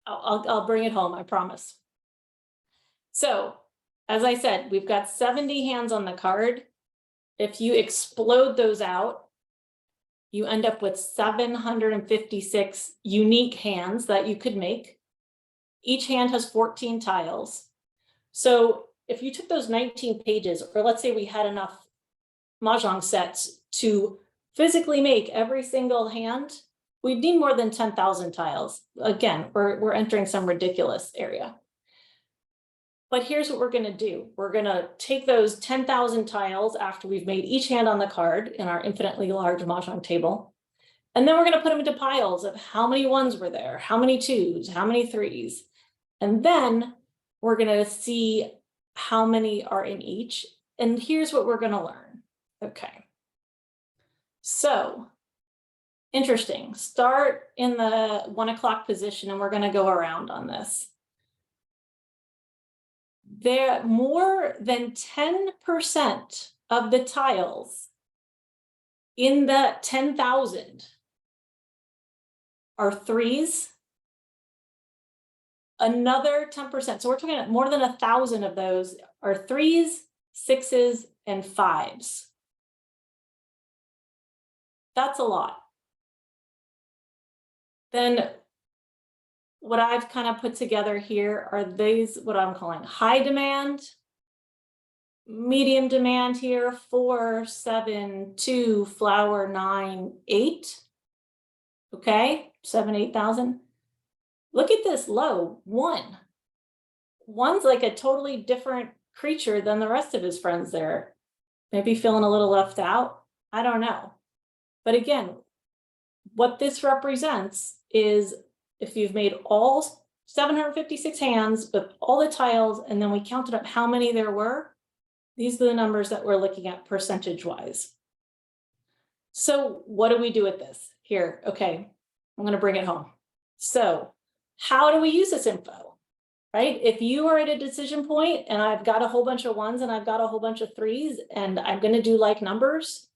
I'll bring it home, I promise. So as I said, we've got 70 hands on the card. If you explode those out, you end up with 756 unique hands that you could make. Each hand has 14 tiles. So if you took those 19 pages, or let's say we had enough mahjong sets to physically make every single hand, we'd need more than 10,000 tiles. Again, we're entering some ridiculous area. But here's what we're going to do. We're going to take those 10,000 tiles after we've made each hand on the card in our infinitely large mahjong table. And then we're going to put them into piles of how many ones were there, how many twos, how many threes. And then we're going to see how many are in each. And here's what we're going to learn. Okay. So interesting. Start in the 1 o'clock position, and we're going to go around on this. There, more than 10% of the tiles in the 10,000 are threes. Another 10%, so we're talking about more than 1,000 of those are threes, sixes, and fives. That's a lot. Then what I've kind of put together here are these, what I'm calling high demand, medium demand here, 4, 7, 2, flower, 9, 8. Okay, 7, 8,000. Look at this low, 1. 1's like a totally different creature than the rest of his friends there. Maybe feeling a little left out. I don't know. But again, what this represents is if you've made all 756 hands with all the tiles, and then we counted up how many there were, these are the numbers that we're looking at percentage-wise. So what do we do with this? Here, okay, I'm going to bring it home. So how do we use this info, right? If you are at a decision point and I've got a whole bunch of ones and I've got a whole bunch of threes and I'm going to do like numbers,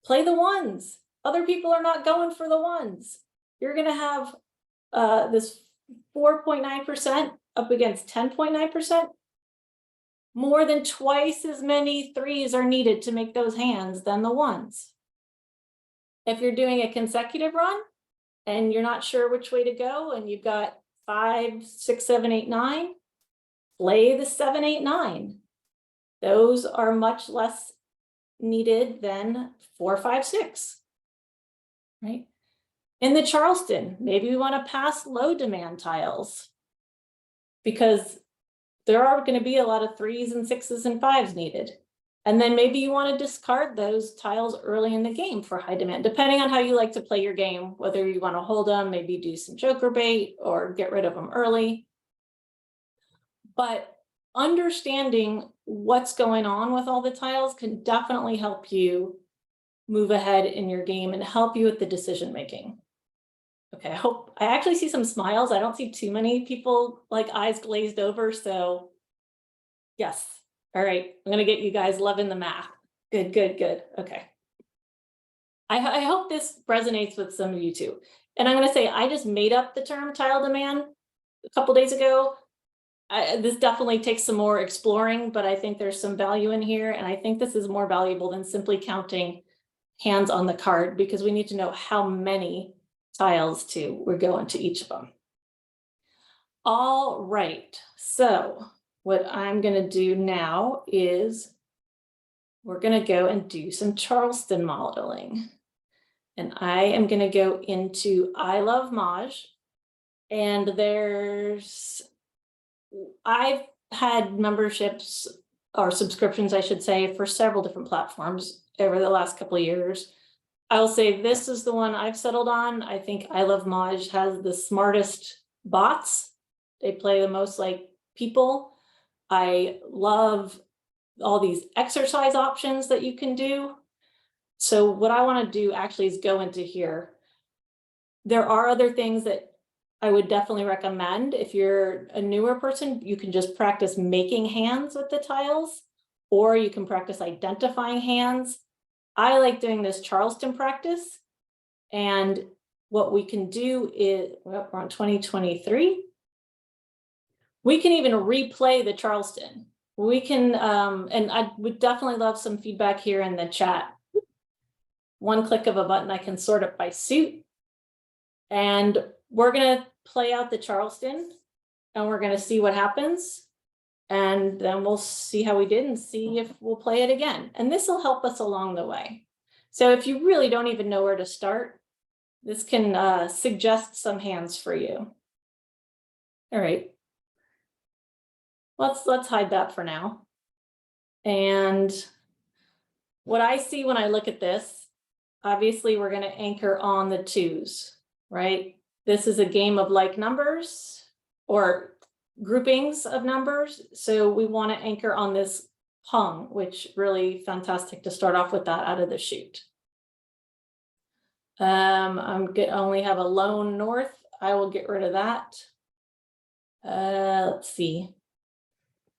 play the ones. Other people are not going for the ones. You're going to have this 4.9% up against 10.9%. More than twice as many threes are needed to make those hands than the ones. If you're doing a consecutive run and you're not sure which way to go and you've got 5, 6, 7, 8, 9, play the 7, 8, 9. Those are much less needed than 4, 5, 6, right? In the Charleston, maybe we want to pass low demand tiles because there are going to be a lot of 3s and 6s and 5s needed. And then maybe you want to discard those tiles early in the game for high demand, depending on how you like to play your game, whether you want to hold them, maybe do some joker bait or get rid of them early. But understanding what's going on with all the tiles can definitely help you move ahead in your game and help you with the decision making. Okay, I actually see some smiles. I don't see too many people like eyes glazed over, so yes. All right, I'm gonna get you guys loving the math. Good, good, good. Okay. I hope this resonates with some of you too. And I'm gonna say, I just made up the term tile demand a couple days ago. This definitely takes some more exploring, but I think there's some value in here. And I think this is more valuable than simply counting hands on the card, because we need to know how many tiles we're going to each of them. All right, so what I'm gonna do now is we're gonna go and do some Charleston modeling. And I am gonna go into Ilovemaj, and I've had memberships or subscriptions, I should say, for several different platforms over the last couple of years. I will say this is the one I've settled on. I think Ilovemaj has the smartest bots. They play the most like people. I love all these exercise options that you can do. So what I want to do actually is go into here. There are other things that I would definitely recommend. If you're a newer person, you can just practice making hands with the tiles, or you can practice identifying hands. I like doing this Charleston practice. And what we can do is, well, we're on 2023. We can even replay the Charleston. We can, and I would definitely love some feedback here in the chat. One click of a button, I can sort it by suit. And we're gonna play out the Charleston and we're gonna see what happens. And then we'll see how we did and see if we'll play it again. And this will help us along the way. So if you really don't even know where to start, this can suggest some hands for you. All right. Let's hide that for now. And what I see when I look at this, obviously we're going to anchor on the 2s, right? This is a game of like numbers or groupings of numbers. So we want to anchor on this Pong, which really fantastic to start off with that out of the chute. I only have a lone north. I will get rid of that. Let's see.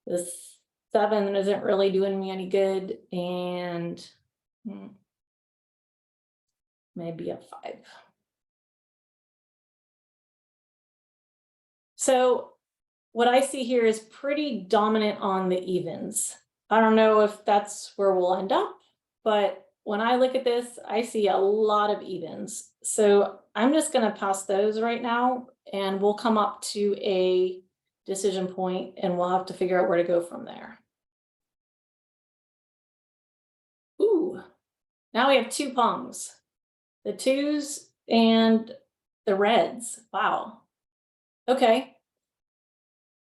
This 7 isn't really doing me any good, and maybe a 5. So what I see here is pretty dominant on the evens. I don't know if that's where we'll end up, but when I look at this, I see a lot of evens. So I'm just going to pass those right now, and we'll come up to a decision point and we'll have to figure out where to go from there. Ooh, now we have 2 Pongs, the 2s and the reds. Wow. Okay.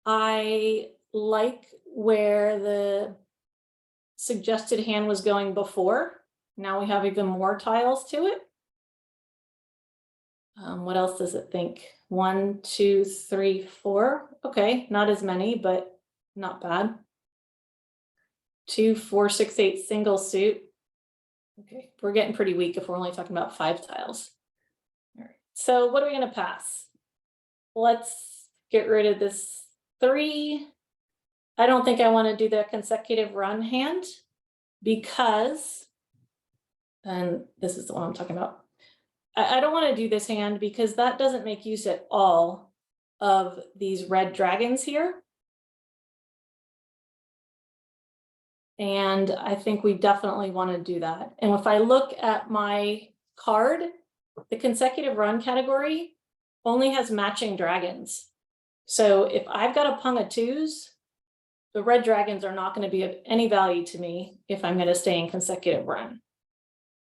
I like where the suggested hand was going before. Now we have even more tiles to it. What else does it think? 1, 2, 3, 4. Okay, not as many, but not bad. 2, 4, 6, 8 single suit. Okay, we're getting pretty weak if we're only talking about 5 tiles. All right, so what are we going to pass? Let's get rid of this 3. I don't think I want to do the consecutive run hand because, and this is the one I'm talking about. I don't want to do this hand because that doesn't make use at all of these red dragons here. And I think we definitely want to do that. And if I look at my card, the consecutive run category only has matching dragons. So if I've got a Pung of 2s, the red dragons are not going to be of any value to me if I'm going to stay in consecutive run.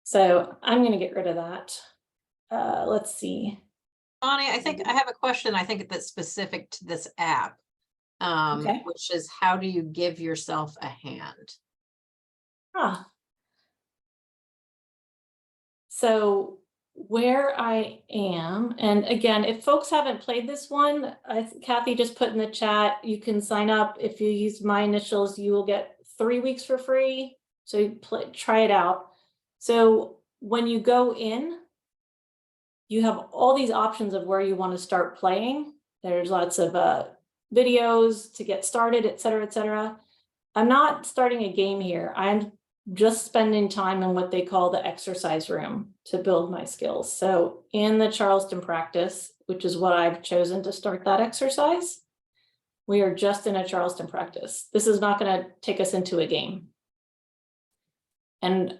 So I'm going to get rid of that. Let's see. Bonnie, I think I have a question. I think that's specific to this app, Okay. which is how do you give yourself a hand? So where I am, and again, if folks haven't played this one, Kathy just put in the chat, you can sign up. If you use my initials, you will get 3 weeks for free. So try it out. So when you go in, you have all these options of where you want to start playing. There's lots of videos to get started, et cetera, et cetera. I'm not starting a game here. I'm just spending time in what they call the exercise room to build my skills. So in the Charleston Practice, which is what I've chosen to start that exercise, we are just in a Charleston Practice. This is not going to take us into a game. And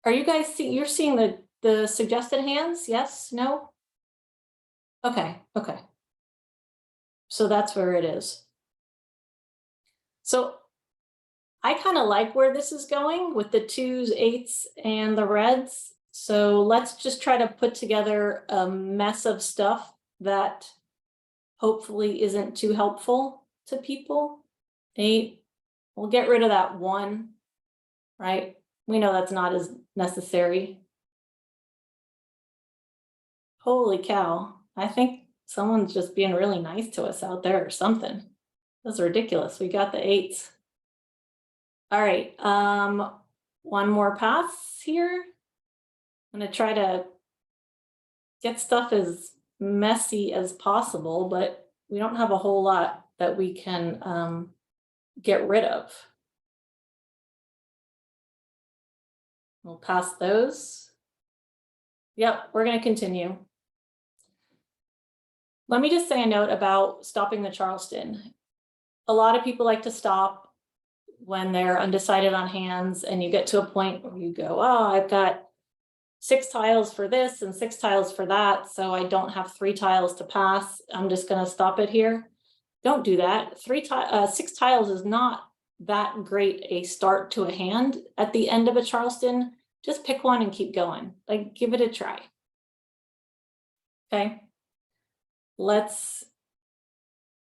are you guys seeing, you're seeing the suggested hands? Yes, no? Okay, okay. So that's where it is. So I kind of like where this is going with the 2s, 8s, and the reds. So let's just try to put together a mess of stuff that hopefully isn't too helpful to people. 8, we'll get rid of that 1, right? We know that's not as necessary. Holy cow. I think someone's just being really nice to us out there or something. That's ridiculous. We got the 8s. All right, one more pass here. I'm gonna try to get stuff as messy as possible, but we don't have a whole lot that we can get rid of. We'll pass those. Yep, we're gonna continue. Let me just say a note about stopping the Charleston. A lot of people like to stop when they're undecided on hands and you get to a point where you go, oh, I've got 6 tiles for this and 6 tiles for that, so I don't have 3 tiles to pass. I'm just going to stop it here. Don't do that. 6 tiles is not that great a start to a hand at the end of a Charleston. Just pick one and keep going. Like, give it a try. Okay. Let's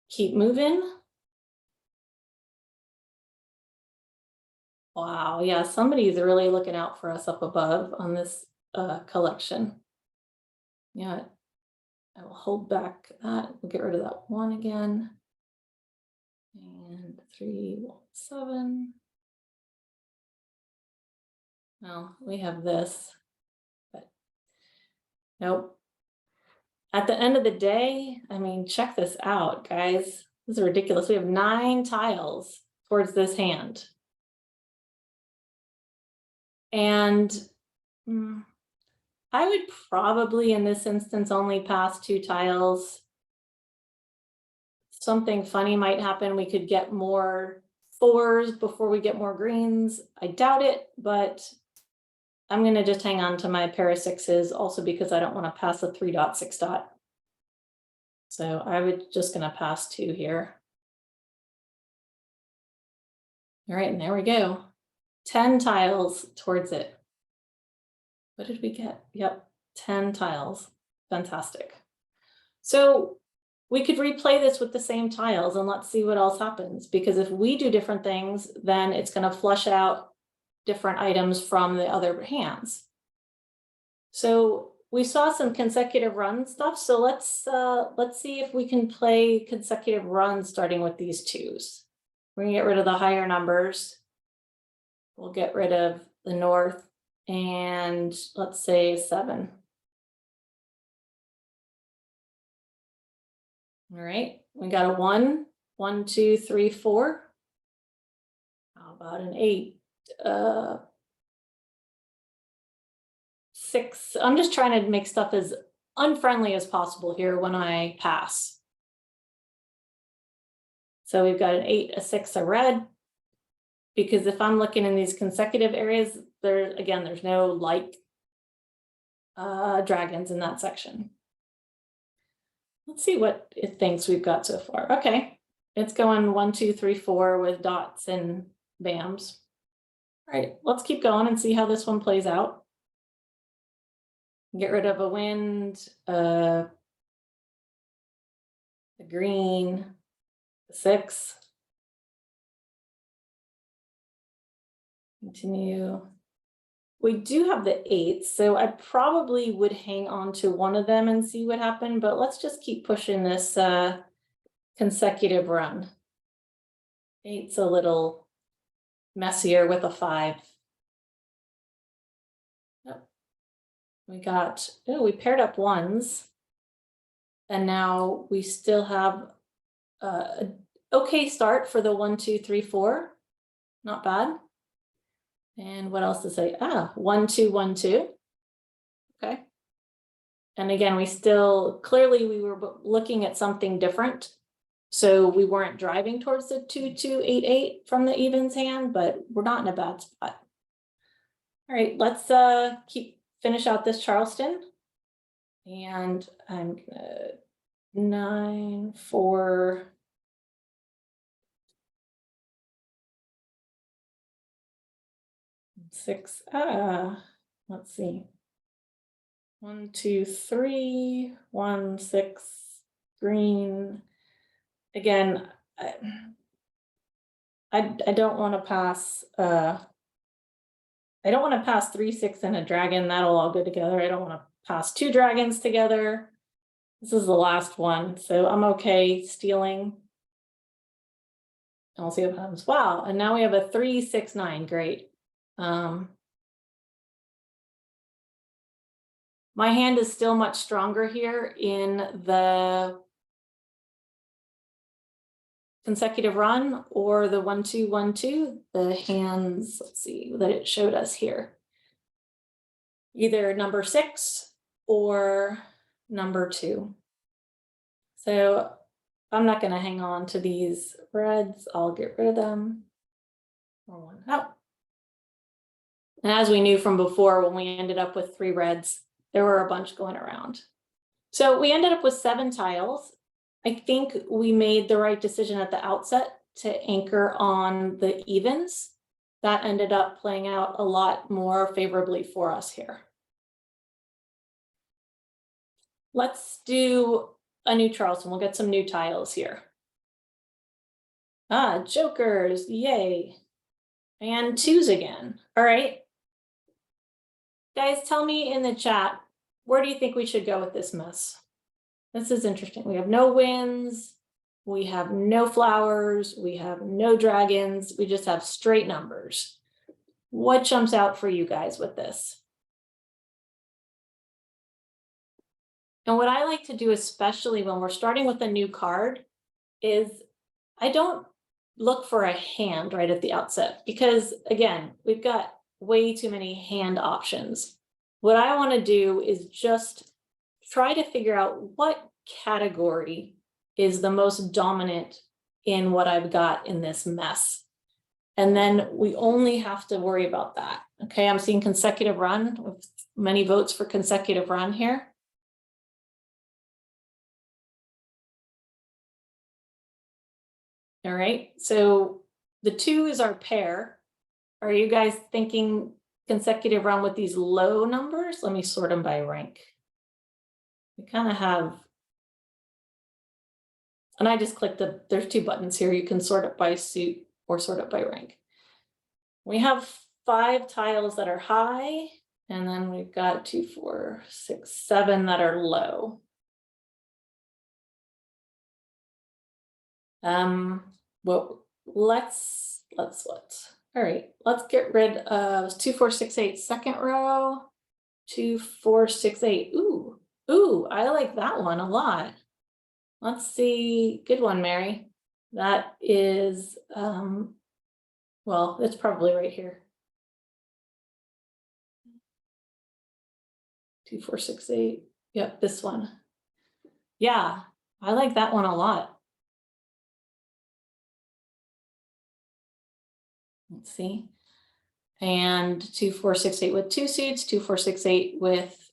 keep moving. Wow, yeah, somebody's really looking out for us up above on this collection. Yeah, I will hold back that. We'll get rid of that 1 again. And 3, 7. Well, we have this, but nope. At the end of the day, I mean, check this out, guys. This is ridiculous. We have 9 tiles towards this hand. And I would probably in this instance only pass 2 tiles. Something funny might happen. We could get more 4s before we get more greens. I doubt it, but I'm going to just hang on to my pair of 6s also because I don't want to pass a 3 dot 6 dot. So I would just going to pass 2 here. All right, and there we go. 10 tiles towards it. What did we get? Yep, 10 tiles. Fantastic. So we could replay this with the same tiles and let's see what else happens. Because if we do different things, then it's going to flush out different items from the other hands. So we saw some consecutive run stuff. So let's see if we can play consecutive runs starting with these 2s. We're going to get rid of the higher numbers. We'll get rid of the north and let's say 7. All right, we got a 1, 1, 2, 3, 4. How about an 8? 6. I'm just trying to make stuff as unfriendly as possible here when I pass. So we've got an 8, a 6, a red. Because if I'm looking in these consecutive areas, there's no light dragons in that section. Let's see what it thinks we've got so far. Okay, it's going 1, 2, 3, 4 with dots and bams. All right, let's keep going and see how this one plays out. Get rid of a wind, a green, a 6. Continue. We do have the 8, so I probably would hang on to one of them and see what happened, but let's just keep pushing this consecutive run. 8's a little messier with a 5. Yep. We got, oh, we paired up 1s. And now we still have an okay start for the 1, 2, 3, 4. Not bad. And what else to say? 1, 2, 1, 2. Okay. And again, we still, clearly we were looking at something different. So we weren't driving towards the 2, 2, 8, 8 from the evens hand, but we're not in a bad spot. All right, let's finish out this Charleston. And I'm gonna 9, 4. Six, let's see. 1, 2, 3, 1, 6, green. Again, I don't want to pass, I don't want to pass 3, 6 and a dragon. That'll all go together. I don't want to pass 2 dragons together. This is the last one, so I'm okay stealing. I'll see what happens. Wow, and now we have a 3, 6, 9. Great. My hand is still much stronger here in the consecutive run or the 1, 2, 1, 2. The hands, let's see, that it showed us here. Either number 6 or number 2. So I'm not going to hang on to these reds. I'll get rid of them. Or 1 out. And as we knew from before, when we ended up with 3 reds, there were a bunch going around. So we ended up with 7 tiles. I think we made the right decision at the outset to anchor on the evens. That ended up playing out a lot more favorably for us here. Let's do a new Charleston. We'll get some new tiles here. Jokers, yay. And 2s again. All right. Guys, tell me in the chat, where do you think we should go with this mess? This is interesting. We have no winds, we have no flowers, we have no dragons, we just have straight numbers. What jumps out for you guys with this? And what I like to do, especially when we're starting with a new card, is I don't look for a hand right at the outset, because again, we've got way too many hand options. What I want to do is just try to figure out what category is the most dominant in what I've got in this mess. And then we only have to worry about that. Okay, I'm seeing consecutive run with many votes for consecutive run here. All right, so the 2 is our pair. Are you guys thinking consecutive run with these low numbers? Let me sort them by rank. We kind of have, and I just clicked there's 2 buttons here. You can sort it by suit or sort it by rank. We have 5 tiles that are high, and then we've got 2, 4, 6, 7 that are low. Well, let's what? All right, let's get rid of 2, 4, 6, 8 second row. 2, 4, 6, 8. Ooh, I like that one a lot. Let's see. Good one, Mary. That is, well, it's probably right here. 2, 4, 6, 8. Yep, this one. Yeah, I like that one a lot. Let's see. And 2, 4, 6, 8 with 2 suits, 2, 4, 6, 8 with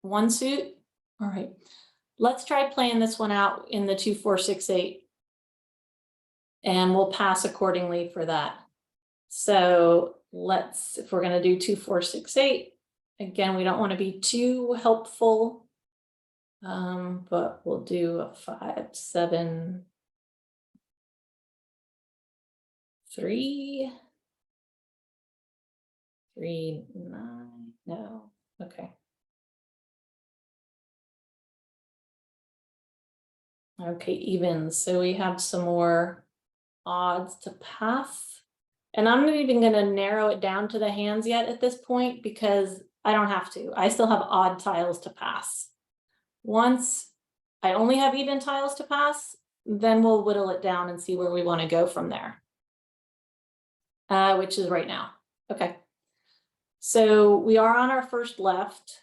1 suit. All right, let's try playing this one out in the 2, 4, 6, 8. And we'll pass accordingly for that. So let's, if we're going to do 2, 4, 6, 8, again, we don't want to be too helpful. But we'll do a 5, 7, 3, 3, 9, no, okay. Okay, evens, so we have some more odds to pass. And I'm not even gonna narrow it down to the hands yet at this point because I don't have to. I still have odd tiles to pass. Once I only have even tiles to pass, then we'll whittle it down and see where we want to go from there. Which is right now. Okay. So we are on our first left.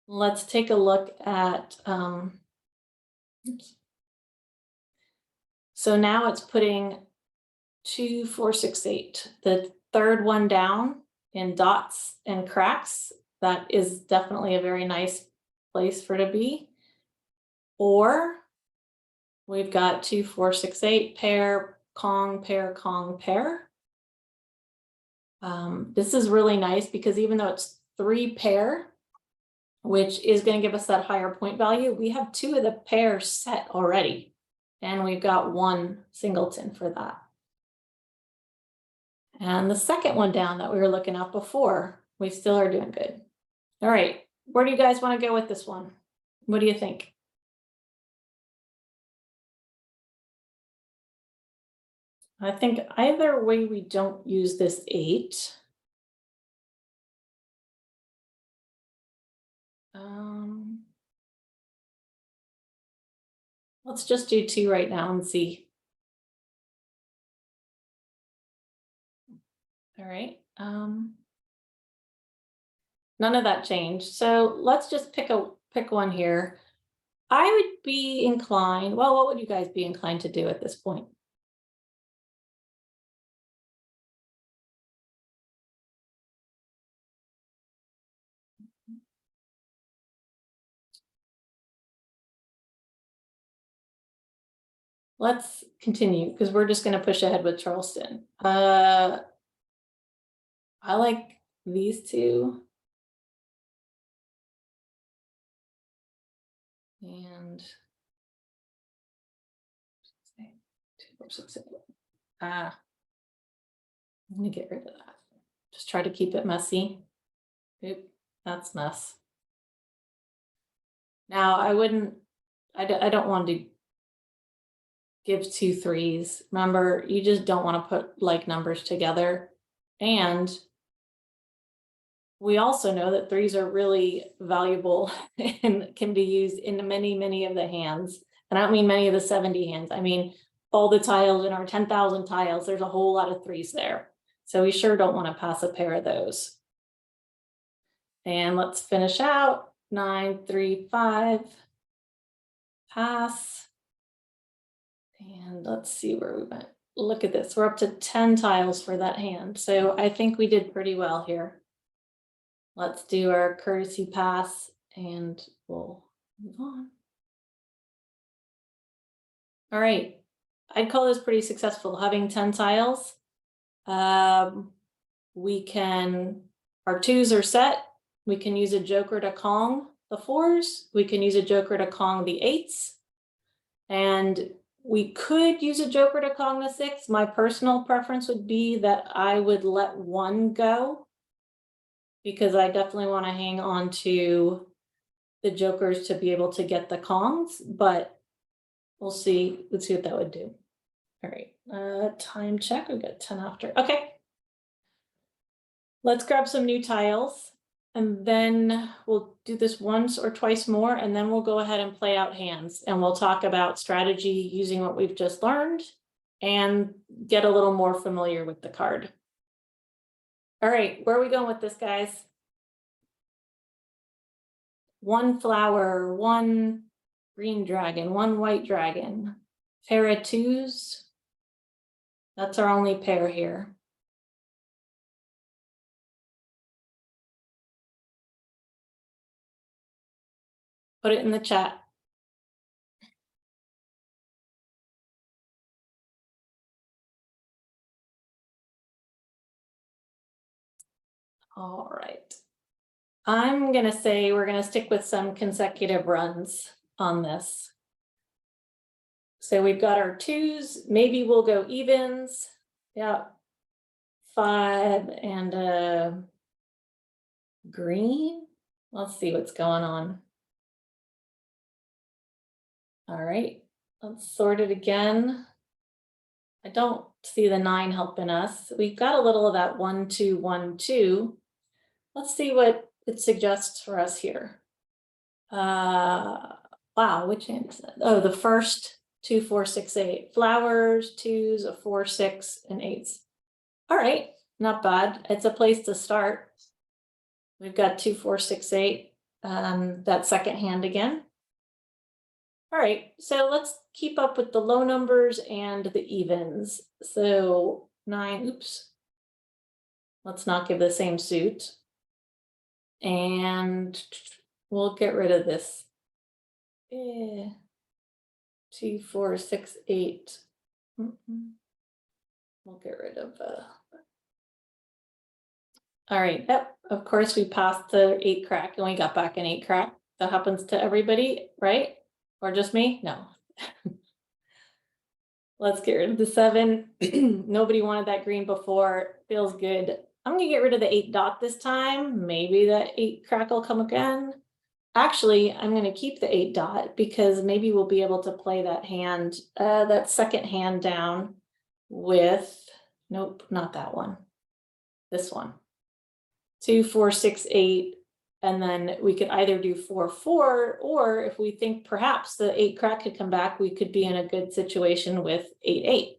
Let's take a look at, oops. So now it's putting 2, 4, 6, 8, the third one down in dots and cracks. That is definitely a very nice place for it to be. Or we've got 2, 4, 6, 8, pair, Kong, pair, Kong, pair. This is really nice because even though it's 3 pair, which is going to give us that higher point value, we have 2 of the pairs set already. And we've got 1 singleton for that. And the second one down that we were looking at before, we still are doing good. All right, where do you guys want to go with this one? What do you think? I think either way we don't use this 8. Let's just do 2 right now and see. All right. None of that changed. So let's just pick one here. I would be inclined, well, what would you guys be inclined to do at this point? Let's continue because we're just going to push ahead with Charleston. I like these 2. And 2, 4, 6, 8. I'm gonna get rid of that. Just try to keep it messy. Oop, that's mess. Now I don't want to give 2 3s. Remember, you just don't want to put like numbers together. And we also know that 3s are really valuable and can be used in many, many of the hands. And I don't mean many of the 70 hands. I mean, all the tiles in our 10,000 tiles, there's a whole lot of 3s there. So we sure don't want to pass a pair of those. And let's finish out 9, 3, 5. Pass. And let's see where we went. Look at this. We're up to 10 tiles for that hand. So I think we did pretty well here. Let's do our courtesy pass and we'll move on. All right. I'd call this pretty successful. Having 10 tiles. We can, our 2s are set. We can use a joker to Kong the 4s. We can use a joker to Kong the 8s. And we could use a joker to Kong the 6. My personal preference would be that I would let 1 go because I definitely want to hang on to the jokers to be able to get the Kongs, but we'll see. Let's see what that would do. All right, time check. We've got 10 after. Okay. Let's grab some new tiles and then we'll do this once or twice more and then we'll go ahead and play out hands and we'll talk about strategy using what we've just learned and get a little more familiar with the card. All right, where are we going with this, guys? one flower, one green dragon, one white dragon, pair of twos. That's our only pair here. Put it in the chat. All right. I'm gonna say we're gonna stick with some consecutive runs on this. So we've got our twos, maybe we'll go evens. Yeah. 5 and a green. Let's see what's going on. All right, let's sort it again. I don't see the 9 helping us. We've got a little of that 1, 2, 1, 2. Let's see what it suggests for us here. Wow, which hand is that? Oh, the first 2, 4, 6, 8. Flowers, twos, a 4, 6, and 8s. All right, not bad. It's a place to start. We've got 2, 4, 6, 8. That second hand again. All right, so let's keep up with the low numbers and the evens. So 9, oops. Let's not give the same suit. And we'll get rid of this. 2, 4, 6, 8. We'll get rid of all right, yep, of course we passed the 8 crack and we got back an 8 crack. That happens to everybody, right? Or just me? No. Let's get rid of the 7. Nobody wanted that green before. Feels good. I'm gonna get rid of the 8 dot this time. Maybe that 8 crack will come again. Actually, I'm gonna keep the 8 dot because maybe we'll be able to play that hand, that second hand down with, nope, not that one. This one. 2, 4, 6, 8. And then we could either do 4, 4, or if we think perhaps the 8 crack could come back, we could be in a good situation with 8, 8.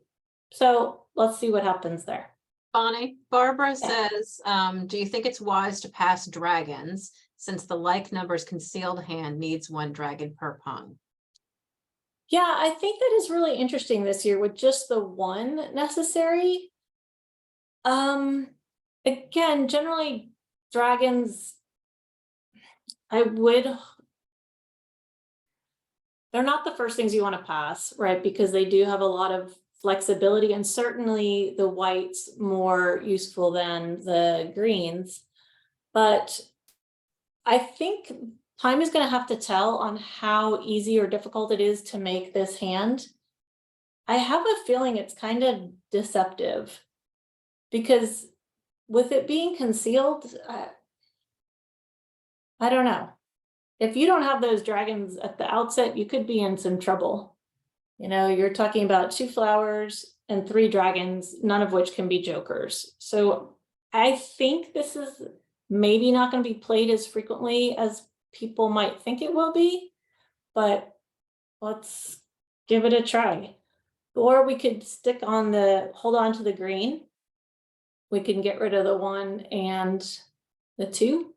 So let's see what happens there. Bonnie, Barbara says, do you think it's wise to pass dragons since the like numbers concealed hand needs 1 dragon per Pong? Yeah, I think that is really interesting this year with just the 1 necessary. Again, generally dragons, they're not the first things you want to pass, right? Because they do have a lot of flexibility, and certainly the whites more useful than the greens. But I think time is going to have to tell on how easy or difficult it is to make this hand. I have a feeling it's kind of deceptive because with it being concealed, I don't know. If you don't have those dragons at the outset, you could be in some trouble. You know, you're talking about 2 flowers and 3 dragons, none of which can be jokers. So I think this is maybe not going to be played as frequently as people might think it will be, but let's give it a try. Or we could hold on to the green. We can get rid of the 1 and the 2.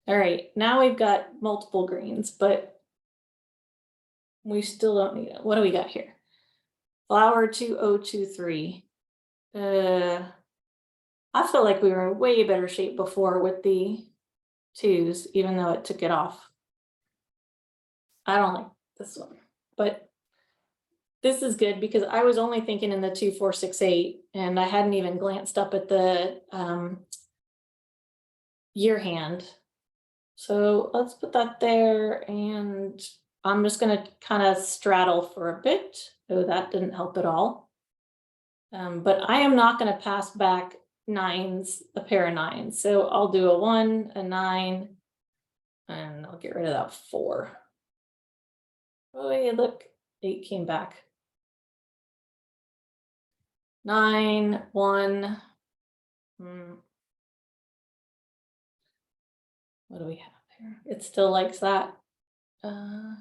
All right, now we've got multiple greens, but we still don't need it. What do we got here? Flower 2023. I feel like we were in way better shape before with the 2s, even though it took it off. I don't like this one, but this is good because I was only thinking in the 2, 4, 6, 8, and I hadn't even glanced up at the year hand. So let's put that there, and I'm just going to kind of straddle for a bit. Oh, that didn't help at all. But I am not going to pass back 9s, a pair of 9s. So I'll do a 1, a 9, and I'll get rid of that 4. Oh, yeah, look, 8 came back. 9, 1. What do we have here? It still likes that. I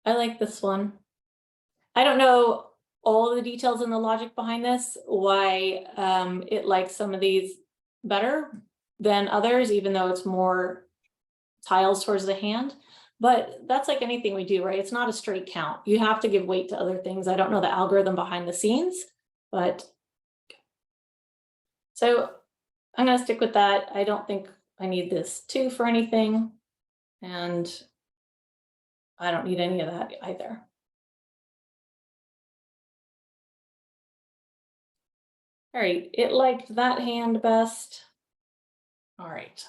like this one. I don't know all the details and the logic behind this, why it likes some of these better than others, even though it's more tiles towards the hand. But that's like anything we do, right? It's not a straight count. You have to give weight to other things. I don't know the algorithm behind the scenes, but so I'm gonna stick with that. I don't think I need this 2 for anything, and I don't need any of that either. All right, it liked that hand best. All right.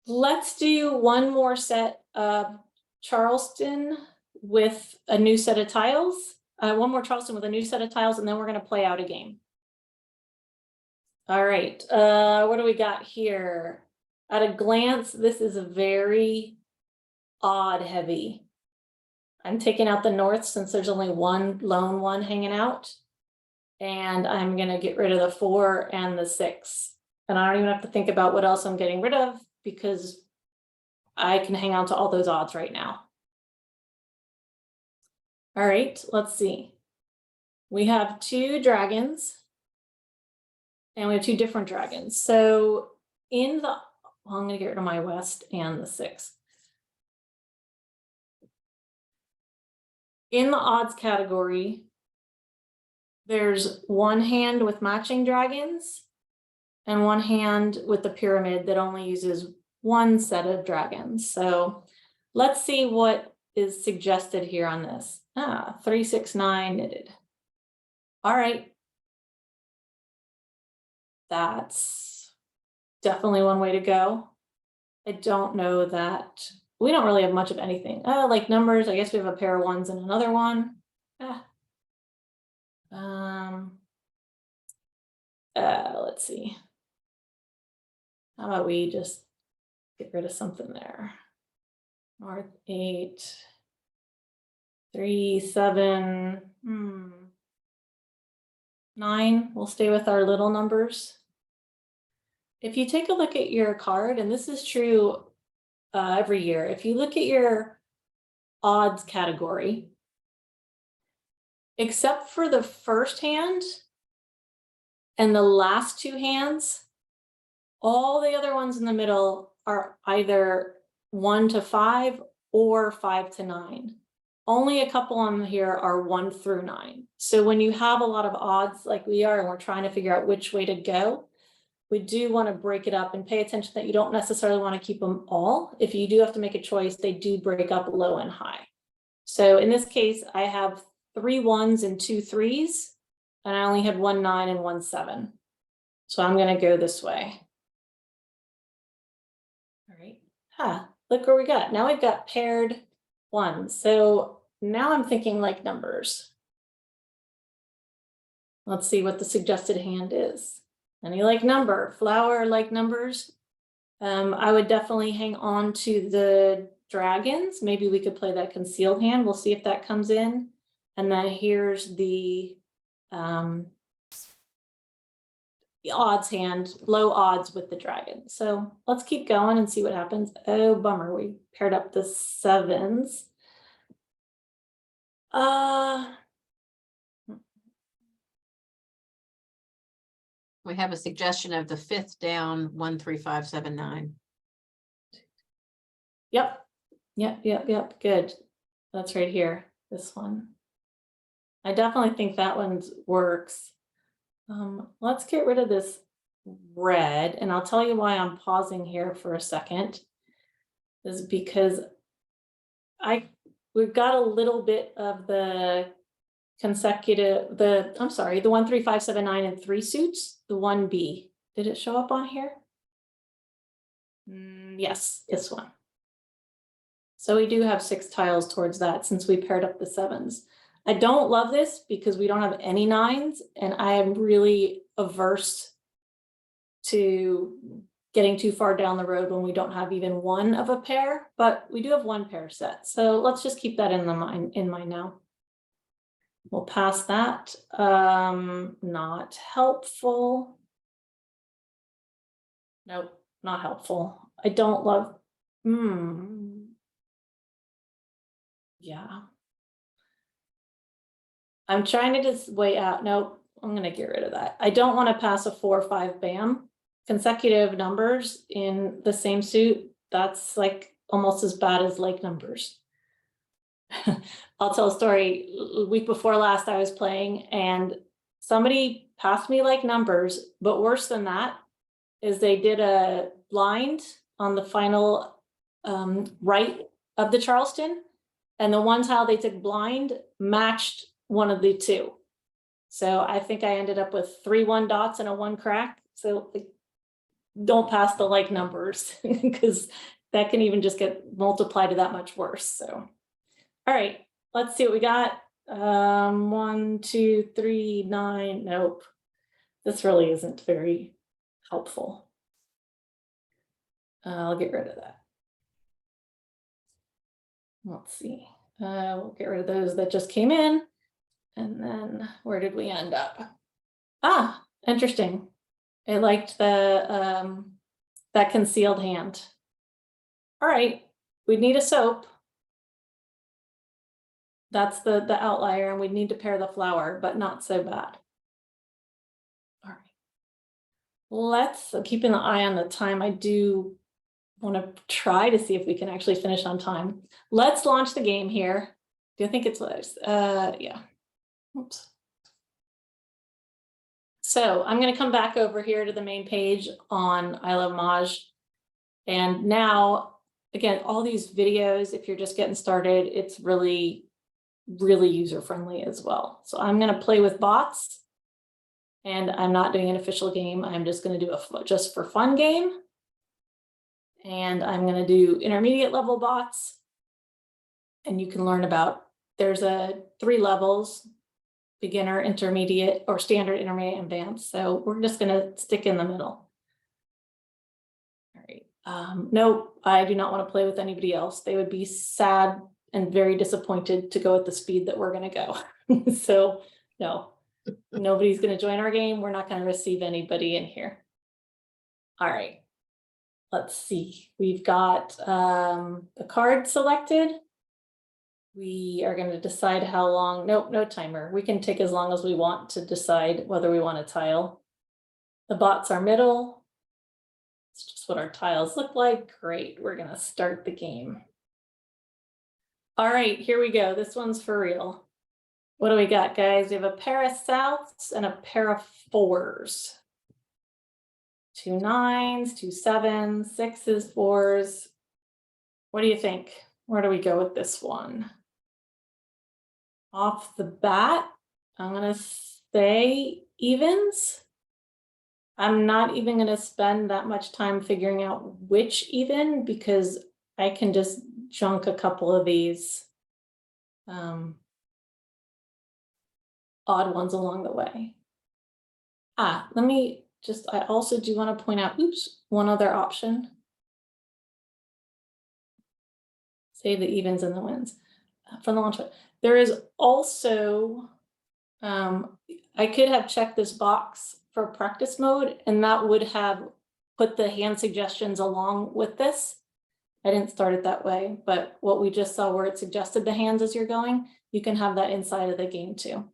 Let's do one more set of Charleston with a new set of tiles. One more Charleston with a new set of tiles, and then we're gonna play out a game. All right, what do we got here? At a glance, this is a very odd heavy. I'm taking out the north since there's only one lone one hanging out. And I'm gonna get rid of the 4 and the 6. And I don't even have to think about what else I'm getting rid of because I can hang on to all those odds right now. All right, let's see. We have 2 dragons. And we have 2 different dragons. So in the, well, I'm gonna get rid of my west and the 6. In the odds category, there's one hand with matching dragons and one hand with the pyramid that only uses one set of dragons. So let's see what is suggested here on this. 3, 6, 9 knitted. All right. That's definitely one way to go. I don't know that we don't really have much of anything. Like numbers, I guess we have a pair of 1s and another one. Let's see. How about we just get rid of something there? North 8, 3, 7, 9. We'll stay with our little numbers. If you take a look at your card, and this is true every year, if you look at your odds category, except for the first hand and the last 2 hands, all the other ones in the middle are either 1 to 5 or 5 to 9. Only a couple on here are 1 through 9. So when you have a lot of odds like we are, and we're trying to figure out which way to go, we do want to break it up and pay attention that you don't necessarily want to keep them all. If you do have to make a choice, they do break up low and high. So in this case, I have 3 1s and 2 3s, and I only had 1 9 and 1 7. So I'm going to go this way. All right. Look where we got. Now we've got paired 1s. So now I'm thinking like numbers. Let's see what the suggested hand is. Any like number, flower like numbers. I would definitely hang on to the dragons. Maybe we could play that concealed hand. We'll see if that comes in. And then here's the odds hand, low odds with the dragon. So let's keep going and see what happens. Oh, bummer. We paired up the 7s. We have a suggestion of the 5th down, 1, 3, 5, 7, 9. Yep. Good. That's right here. This one. I definitely think that one works. Let's get rid of this red, and I'll tell you why I'm pausing here for a second. Is because we've got a little bit of the consecutive, the 1, 3, 5, 7, 9 and 3 suits, the 1B. Did it show up on here? Yes, this one. So we do have 6 tiles towards that since we paired up the 7s. I don't love this because we don't have any 9s, and I am really averse to getting too far down the road when we don't have even one of a pair, but we do have 1 pair set. So let's just keep that in mind now. We'll pass that. Not helpful. Nope, not helpful. I don't love, yeah. I'm trying to just weigh out, nope, I'm gonna get rid of that. I don't want to pass a 4 or 5 BAM. Consecutive numbers in the same suit, that's like almost as bad as like numbers. I'll tell a story. Week before last, I was playing and somebody passed me like numbers, but worse than that is they did a blind on the final right of the Charleston, and the one tile they took blind matched one of the two. So I think I ended up with 3 1 dots and a 1 crack. So like, don't pass the like numbers because that can even just get multiplied to that much worse. So, all right, let's see what we got. 1, 2, 3, 9. Nope, this really isn't very helpful. I'll get rid of that. Let's see. We'll get rid of those that just came in. And then where did we end up? Ah, interesting. I liked the that concealed hand. All right, we need a soap. That's the outlier, and we need to pair the flower, but not so bad. All right. Let's keep an eye on the time. I do want to try to see if we can actually finish on time. Let's launch the game here. Do you think it's yeah. Oops. So I'm going to come back over here to the main page on Ilovemaj. And now, again, all these videos, if you're just getting started, it's really, really user-friendly as well. So I'm going to play with bots. And I'm not doing an official game. I'm just going to do a just for fun game. And I'm going to do intermediate level bots. And you can learn about, there's 3 levels. Beginner, intermediate, or standard, intermediate, advanced. So we're just going to stick in the middle. All right. Nope, I do not want to play with anybody else. They would be sad and very disappointed to go at the speed that we're going to go. So no, nobody's going to join our game. We're not going to receive anybody in here. All right. Let's see. We've got the card selected. We are going to decide how long. Nope, no timer. We can take as long as we want to decide whether we want a tile. The bots are middle. It's just what our tiles look like. Great. We're going to start the game. All right, here we go. This one's for real. What do we got, guys? We have a pair of souths and a pair of 4s. 2 9s, 2 7s, 6s, 4s. What do you think? Where do we go with this one? Off the bat, I'm going to say evens. I'm not even going to spend that much time figuring out which even because I can just junk a couple of these odd ones along the way. Let me just, I also do want to point out, oops, one other option. Save the evens and the wins from the launch. There is also, I could have checked this box for practice mode, and that would have put the hand suggestions along with this. I didn't start it that way, but what we just saw where it suggested the hands as you're going, you can have that inside of the game too.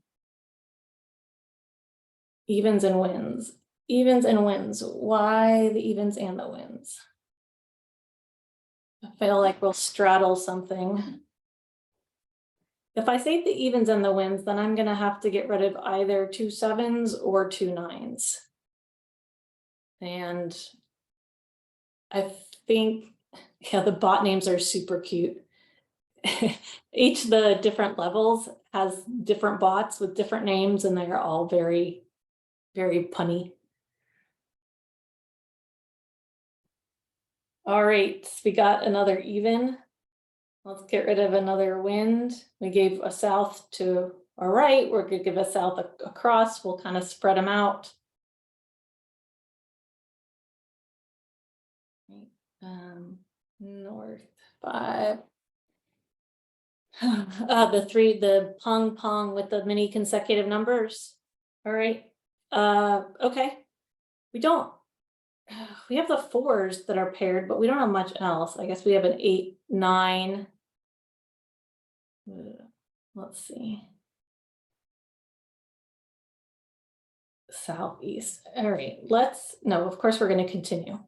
Evens and wins. Evens and wins. Why the evens and the wins? I feel like we'll straddle something. If I save the evens and the wins, then I'm going to have to get rid of either 2 7s or 2 9s. And I think, yeah, the bot names are super cute. Each of the different levels has different bots with different names, and they're all very, very punny. All right, we got another even. Let's get rid of another wind. We gave a south to our right. We're going to give a south across. We'll kind of spread them out. North 5. The pong with the mini consecutive numbers. All right. Okay. We have the 4s that are paired, but we don't have much else. I guess we have an 8, 9. Let's see. southeast. All right, no, of course, we're going to continue.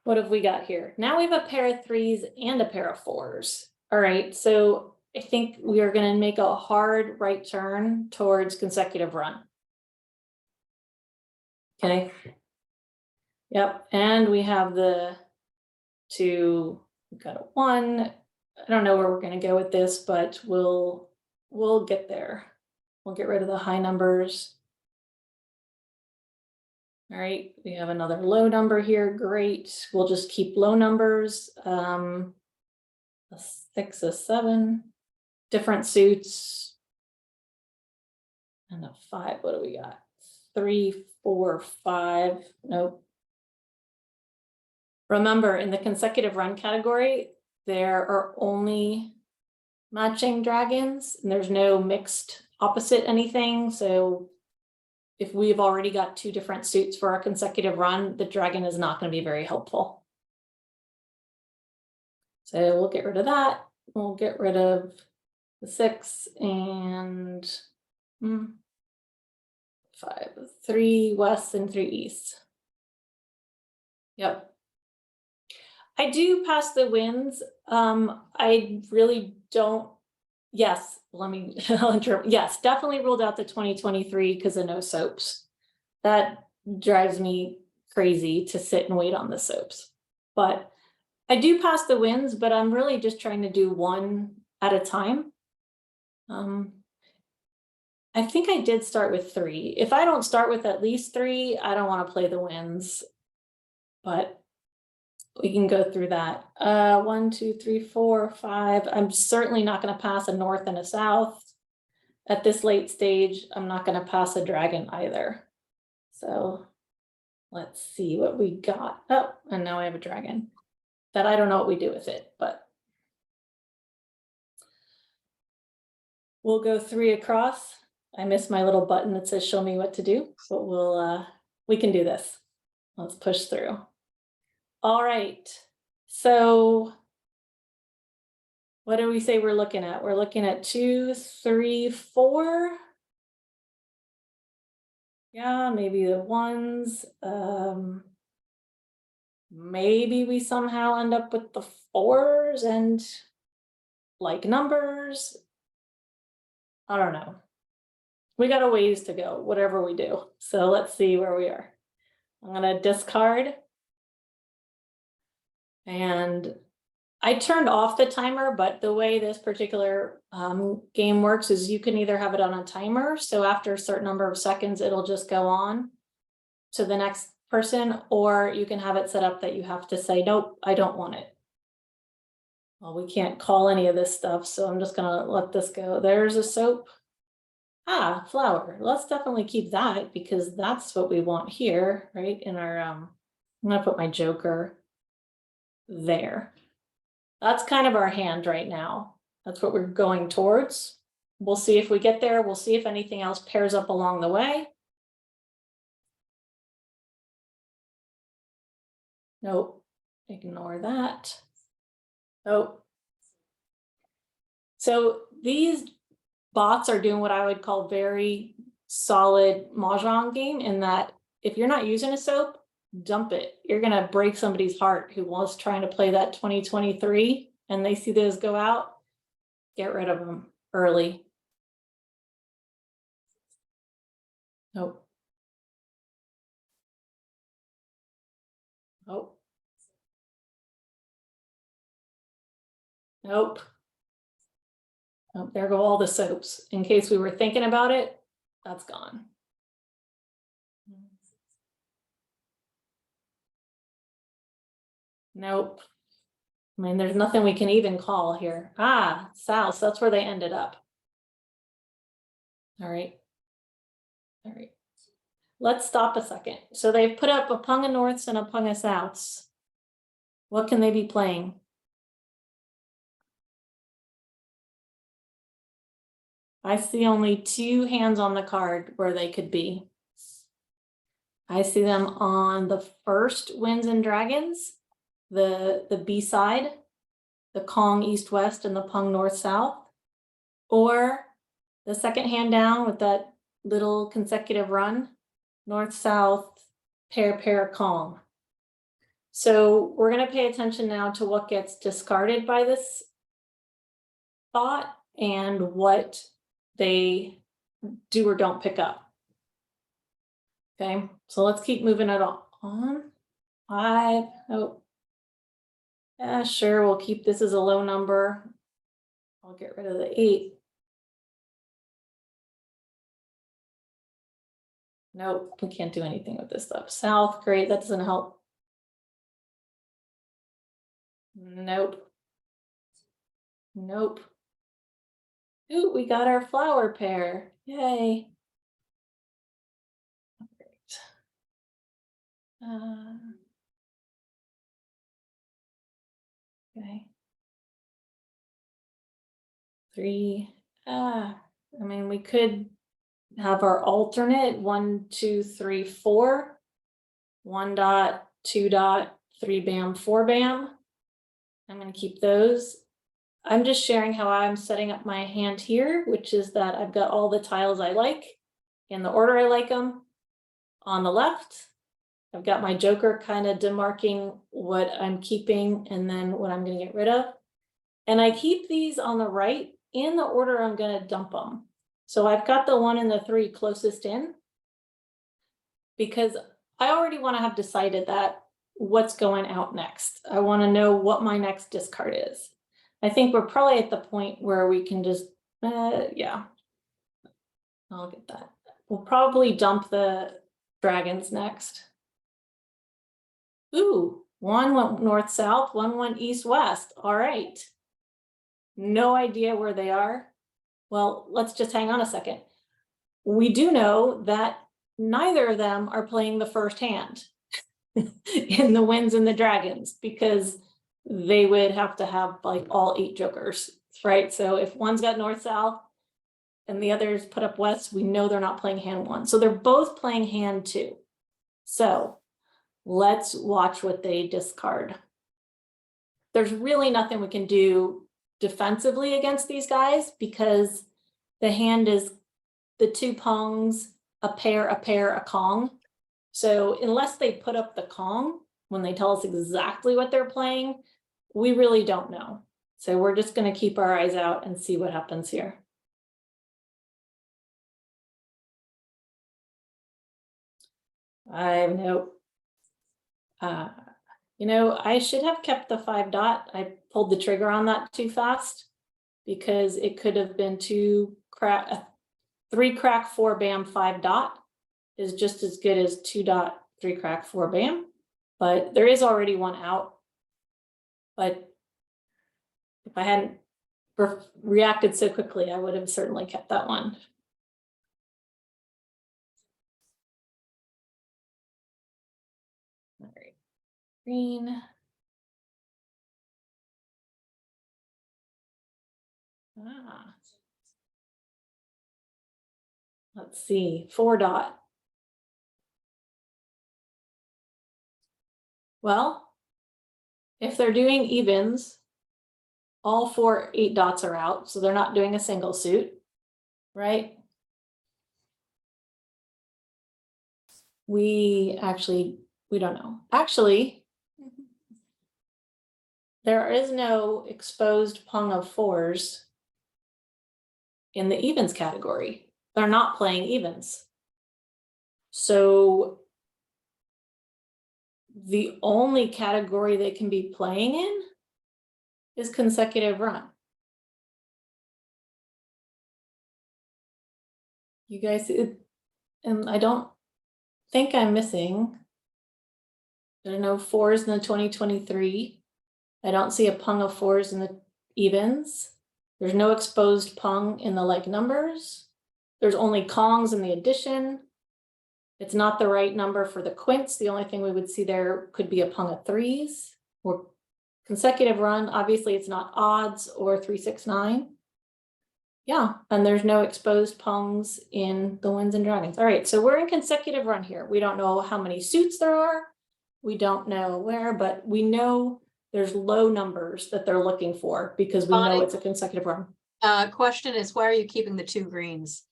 What have we got here? Now we have a pair of 3s and a pair of 4s. All right, so I think we are going to make a hard right turn towards consecutive run. Okay. Yep, and we have the 2, we've got a 1. I don't know where we're going to go with this, but we'll get there. We'll get rid of the high numbers. All right, we have another low number here. Great. We'll just keep low numbers. A 6, a 7, different suits. And a 5. What do we got? 3, 4, 5. Nope. Remember, in the consecutive run category, there are only matching dragons, and there's no mixed opposite anything. So if we've already got 2 different suits for our consecutive run, the dragon is not going to be very helpful. So we'll get rid of that. We'll get rid of the 6 and 5, 3 west and 3 east. Yep. I do pass the winds. I really don't. Yes, yes, definitely ruled out the 2023 because of no soaps. That drives me crazy to sit and wait on the soaps. But I do pass the winds, but I'm really just trying to do one at a time. I think I did start with 3. If I don't start with at least 3, I don't want to play the winds. But we can go through that. 1, 2, 3, 4, 5. I'm certainly not going to pass a north and a south. At this late stage, I'm not going to pass a dragon either. So let's see what we got. Oh, and now I have a dragon. That I don't know what we do with it, but we'll go 3 across. I missed my little button that says show me what to do, but we can do this. Let's push through. All right, so what do we say we're looking at? We're looking at 2, 3, 4. Yeah, maybe the 1s. Maybe we somehow end up with the 4s and like numbers. I don't know. We got a ways to go, whatever we do. So let's see where we are. I'm gonna discard. And I turned off the timer, but the way this particular game works is you can either have it on a timer. So after a certain number of seconds, it'll just go on to the next person, or you can have it set up that you have to say, nope, I don't want it. Well, we can't call any of this stuff, so I'm just gonna let this go. There's a soap. Ah, flower. Let's definitely keep that because that's what we want here, right? In our, I'm gonna put my joker there. That's kind of our hand right now. That's what we're going towards. We'll see if we get there. We'll see if anything else pairs up along the way. Nope, ignore that. Oh. So these bots are doing what I would call very solid mahjong game in that if you're not using a soap, dump it. You're going to break somebody's heart who was trying to play that 2023 and they see those go out. Get rid of them early. Nope. Nope. Nope. Oh, there go all the soaps. In case we were thinking about it, that's gone. Nope. I mean, there's nothing we can even call here. Ah, south, that's where they ended up. All right. All right. Let's stop a second. So they've put up a Pung of Norths and a Pung of Souths. What can they be playing? I see only 2 hands on the card where they could be. I see them on the first Winds and Dragons, the B side, the Kong East-West and the Pung North-South, or the second hand down with that little consecutive run, north, south, pair, Kong. So we're going to pay attention now to what gets discarded by this thought and what they do or don't pick up. Okay, so let's keep moving it on. 5, oh, yeah, sure, we'll keep this as a low number. I'll get rid of the 8. Nope, we can't do anything with this stuff. South, great, that doesn't help. Nope. Nope. Ooh, we got our flower pair. Yay. Great. Okay. 3. I mean, we could have our alternate 1, 2, 3, 4. 1 dot, 2 dot, 3 bam, 4 bam. I'm going to keep those. I'm just sharing how I'm setting up my hand here, which is that I've got all the tiles I like in the order I like them. On the left, I've got my joker kind of demarking what I'm keeping and then what I'm going to get rid of. And I keep these on the right in the order I'm going to dump them. So I've got the 1 and the 3 closest in because I already want to have decided that what's going out next. I want to know what my next discard is. I think we're probably at the point where we can just, yeah, I'll get that. We'll probably dump the dragons next. Ooh, 1 went north-south, 1 went east-west. All right. No idea where they are. Well, let's just hang on a second. We do know that neither of them are playing the first hand in the winds and the dragons because they would have to have like all 8 jokers, right? So if one's got north-south and the others put up west, we know they're not playing hand 1. So they're both playing hand 2. So let's watch what they discard. There's really nothing we can do defensively against these guys because the hand is the 2 Pongs, a pair, a Kong. So unless they put up the Kong when they tell us exactly what they're playing, we really don't know. So we're just going to keep our eyes out and see what happens here. I know. You know, I should have kept the 5 dot. I pulled the trigger on that too fast because it could have been 2 crack, 3 crack, 4 bam, 5 dot is just as good as 2 dot, 3 crack, 4 bam. But there is already 1 out. But if I hadn't reacted so quickly, I would have certainly kept that 1. All right, green. Let's see, 4 dot. Well, if they're doing evens, all 4 8 dots are out, so they're not doing a single suit, right? We don't know. Actually, there is no exposed Pong of 4s in the evens category. They're not playing evens. So the only category they can be playing in is consecutive run. You guys, and I don't think I'm missing. There are no 4s in the 2023. I don't see a Pong of 4s in the evens. There's no exposed Pong in the like numbers. There's only Kongs in the addition. It's not the right number for the quints. The only thing we would see there could be a Pong of 3s or consecutive run. Obviously, it's not odds or 3, 6, 9. Yeah, and there's no exposed Pongs in the winds and dragons. All right, so we're in consecutive run here. We don't know how many suits there are. We don't know where, but we know there's low numbers that they're looking for because we know it's a consecutive run. Question is, why are you keeping the 2 greens?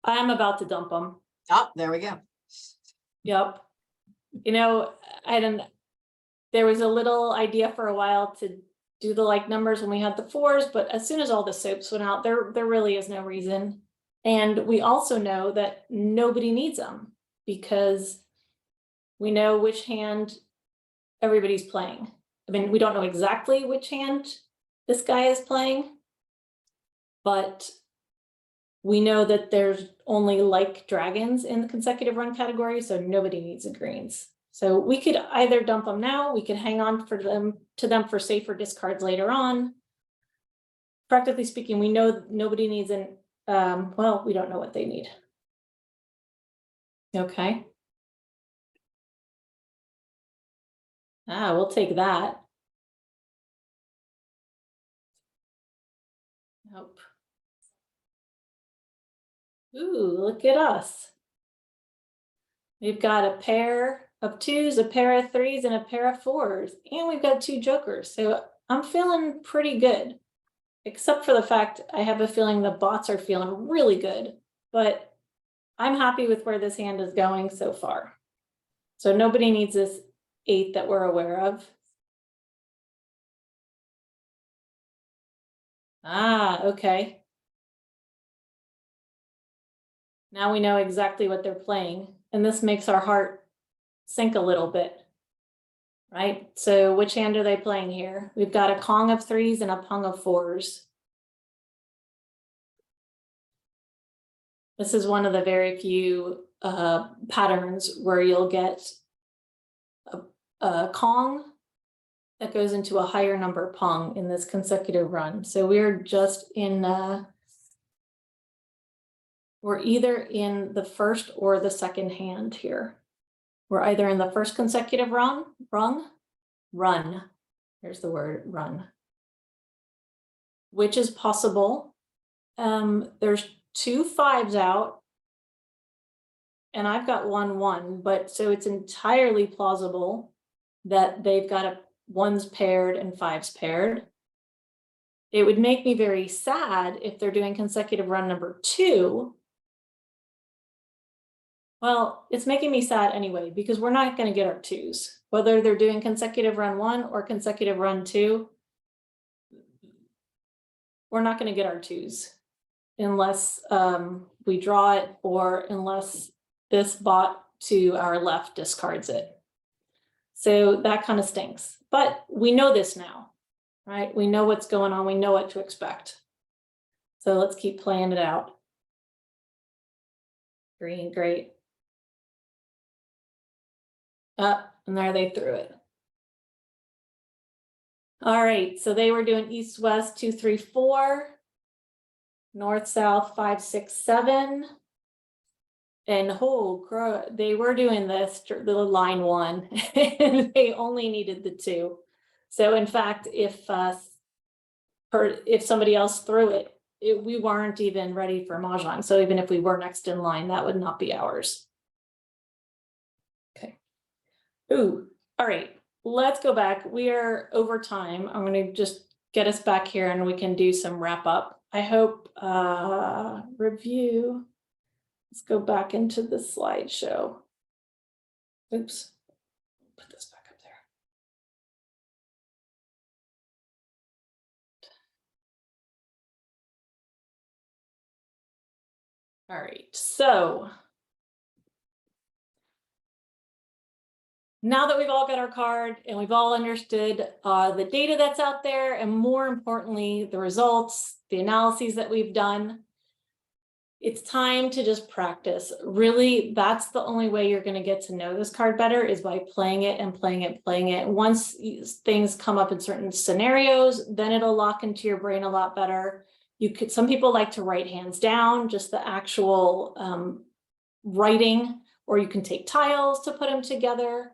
I'm about to dump them. Oh, there we go. Yep. You know, there was a little idea for a while to do the like numbers when we had the 4s, but as soon as all the soaps went out, there really is no reason. And we also know that nobody needs them because we know which hand everybody's playing. I mean, we don't know exactly which hand this guy is playing, but we know that there's only like dragons in the consecutive run category, so nobody needs the greens. So we could either dump them now, we could hang on to them for safer discards later on. Practically speaking, we know nobody needs well, we don't know what they need. Okay. We'll take that. Nope. Ooh, look at us. We've got a pair of 2s, a pair of 3s, and a pair of 4s, and we've got 2 jokers. So I'm feeling pretty good, except for the fact I have a feeling the bots are feeling really good, but I'm happy with where this hand is going so far. So nobody needs this 8 that we're aware of. Okay. Now we know exactly what they're playing, and this makes our heart sink a little bit, right? So which hand are they playing here? We've got a Kong of 3s and a Pung of 4s. This is one of the very few patterns where you'll get a Kong that goes into a higher number Pung in this consecutive run. So we're just in, we're either in the first or the second hand here. We're either in the first consecutive run. There's the word run, which is possible. There's 2 5s out, and I've got 1-1, but so it's entirely plausible that they've got 1s paired and 5s paired. It would make me very sad if they're doing consecutive run number 2. Well, it's making me sad anyway, because we're not going to get our 2s, whether they're doing consecutive run 1 or consecutive run 2. We're not going to get our 2s unless we draw it, or unless this bot to our left discards it. So that kind of stinks, but we know this now, right? We know what's going on. We know what to expect. So let's keep playing it out. Green, great. And there they threw it. All right, so they were doing east, west, 2, 3, 4, north, south, 5, 6, 7. And they were doing this, the line 1, and they only needed the 2. So in fact, if somebody else threw it, we weren't even ready for Mah Jongg. So even if we were next in line, that would not be ours. Okay. Ooh, all right, let's go back. We are over time. I'm going to just get us back here and we can do some wrap up. I hope review. Let's go back into the slideshow. Oops, put this back up there. All right, so now that we've all got our card and we've all understood the data that's out there, and more importantly, the results, the analyses that we've done, it's time to just practice. Really, that's the only way you're going to get to know this card better, is by playing it and playing it, playing it. Once things come up in certain scenarios, then it'll lock into your brain a lot better. Some people like to write hands down, just the actual writing, or you can take tiles to put them together.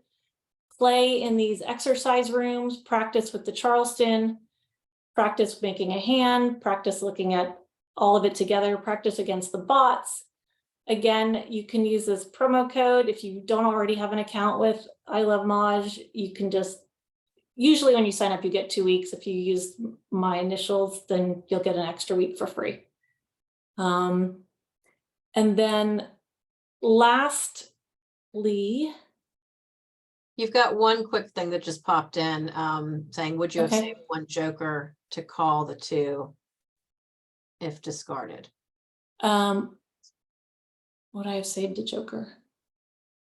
Play in these exercise rooms, practice with the Charleston, practice making a hand, practice looking at all of it together, practice against the bots. Again, you can use this promo code. If you don't already have an account with Ilovemaj, you can just, usually when you sign up, you get 2 weeks. If you use my initials, then you'll get an extra week for free. And then lastly, You've got one quick thing that just popped in, saying, would you have Okay. saved one joker to call the two if discarded? would I have saved a joker?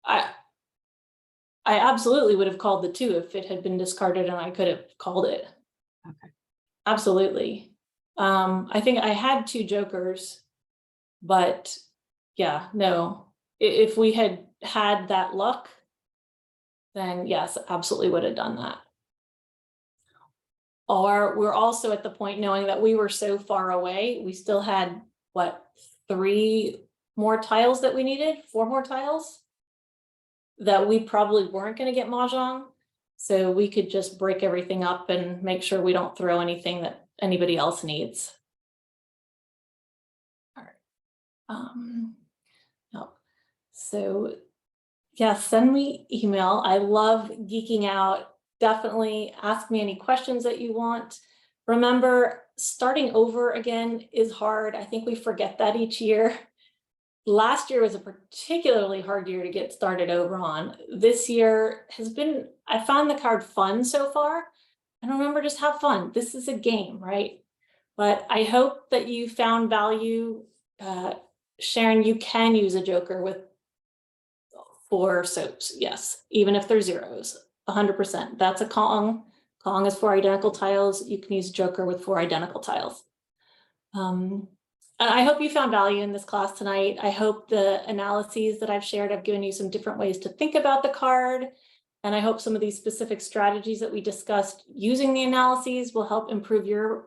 I absolutely would have called the 2 if it had been discarded and I could have called it. Okay. Absolutely. I think I had 2 jokers, but yeah, no. If we had had that luck, then yes, absolutely would have done that. Or we're also at the point knowing that we were so far away, we still had, what, 3 more tiles that we needed, 4 more tiles? That we probably weren't gonna get Mah Jongg, so we could just break everything up and make sure we don't throw anything that anybody else needs. All right. No. So yeah, send me email. I love geeking out. Definitely ask me any questions that you want. Remember, starting over again is hard. I think we forget that each year. Last year was a particularly hard year to get started over on. This year has been, I found the card fun so far. And remember, just have fun. This is a game, right? But I hope that you found value. Sharon, you can use a joker with 4 soaps, yes, even if they're zeros, 100%. That's a Kong. Kong is 4 identical tiles. You can use joker with 4 identical tiles. And I hope you found value in this class tonight. I hope the analyses that I've shared have given you some different ways to think about the card. And I hope some of these specific strategies that we discussed using the analyses will help improve your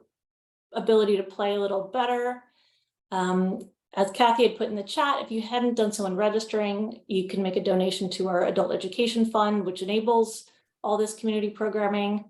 ability to play a little better. As Kathy had put in the chat, if you hadn't done so in registering, you can make a donation to our adult education fund, which enables all this community programming.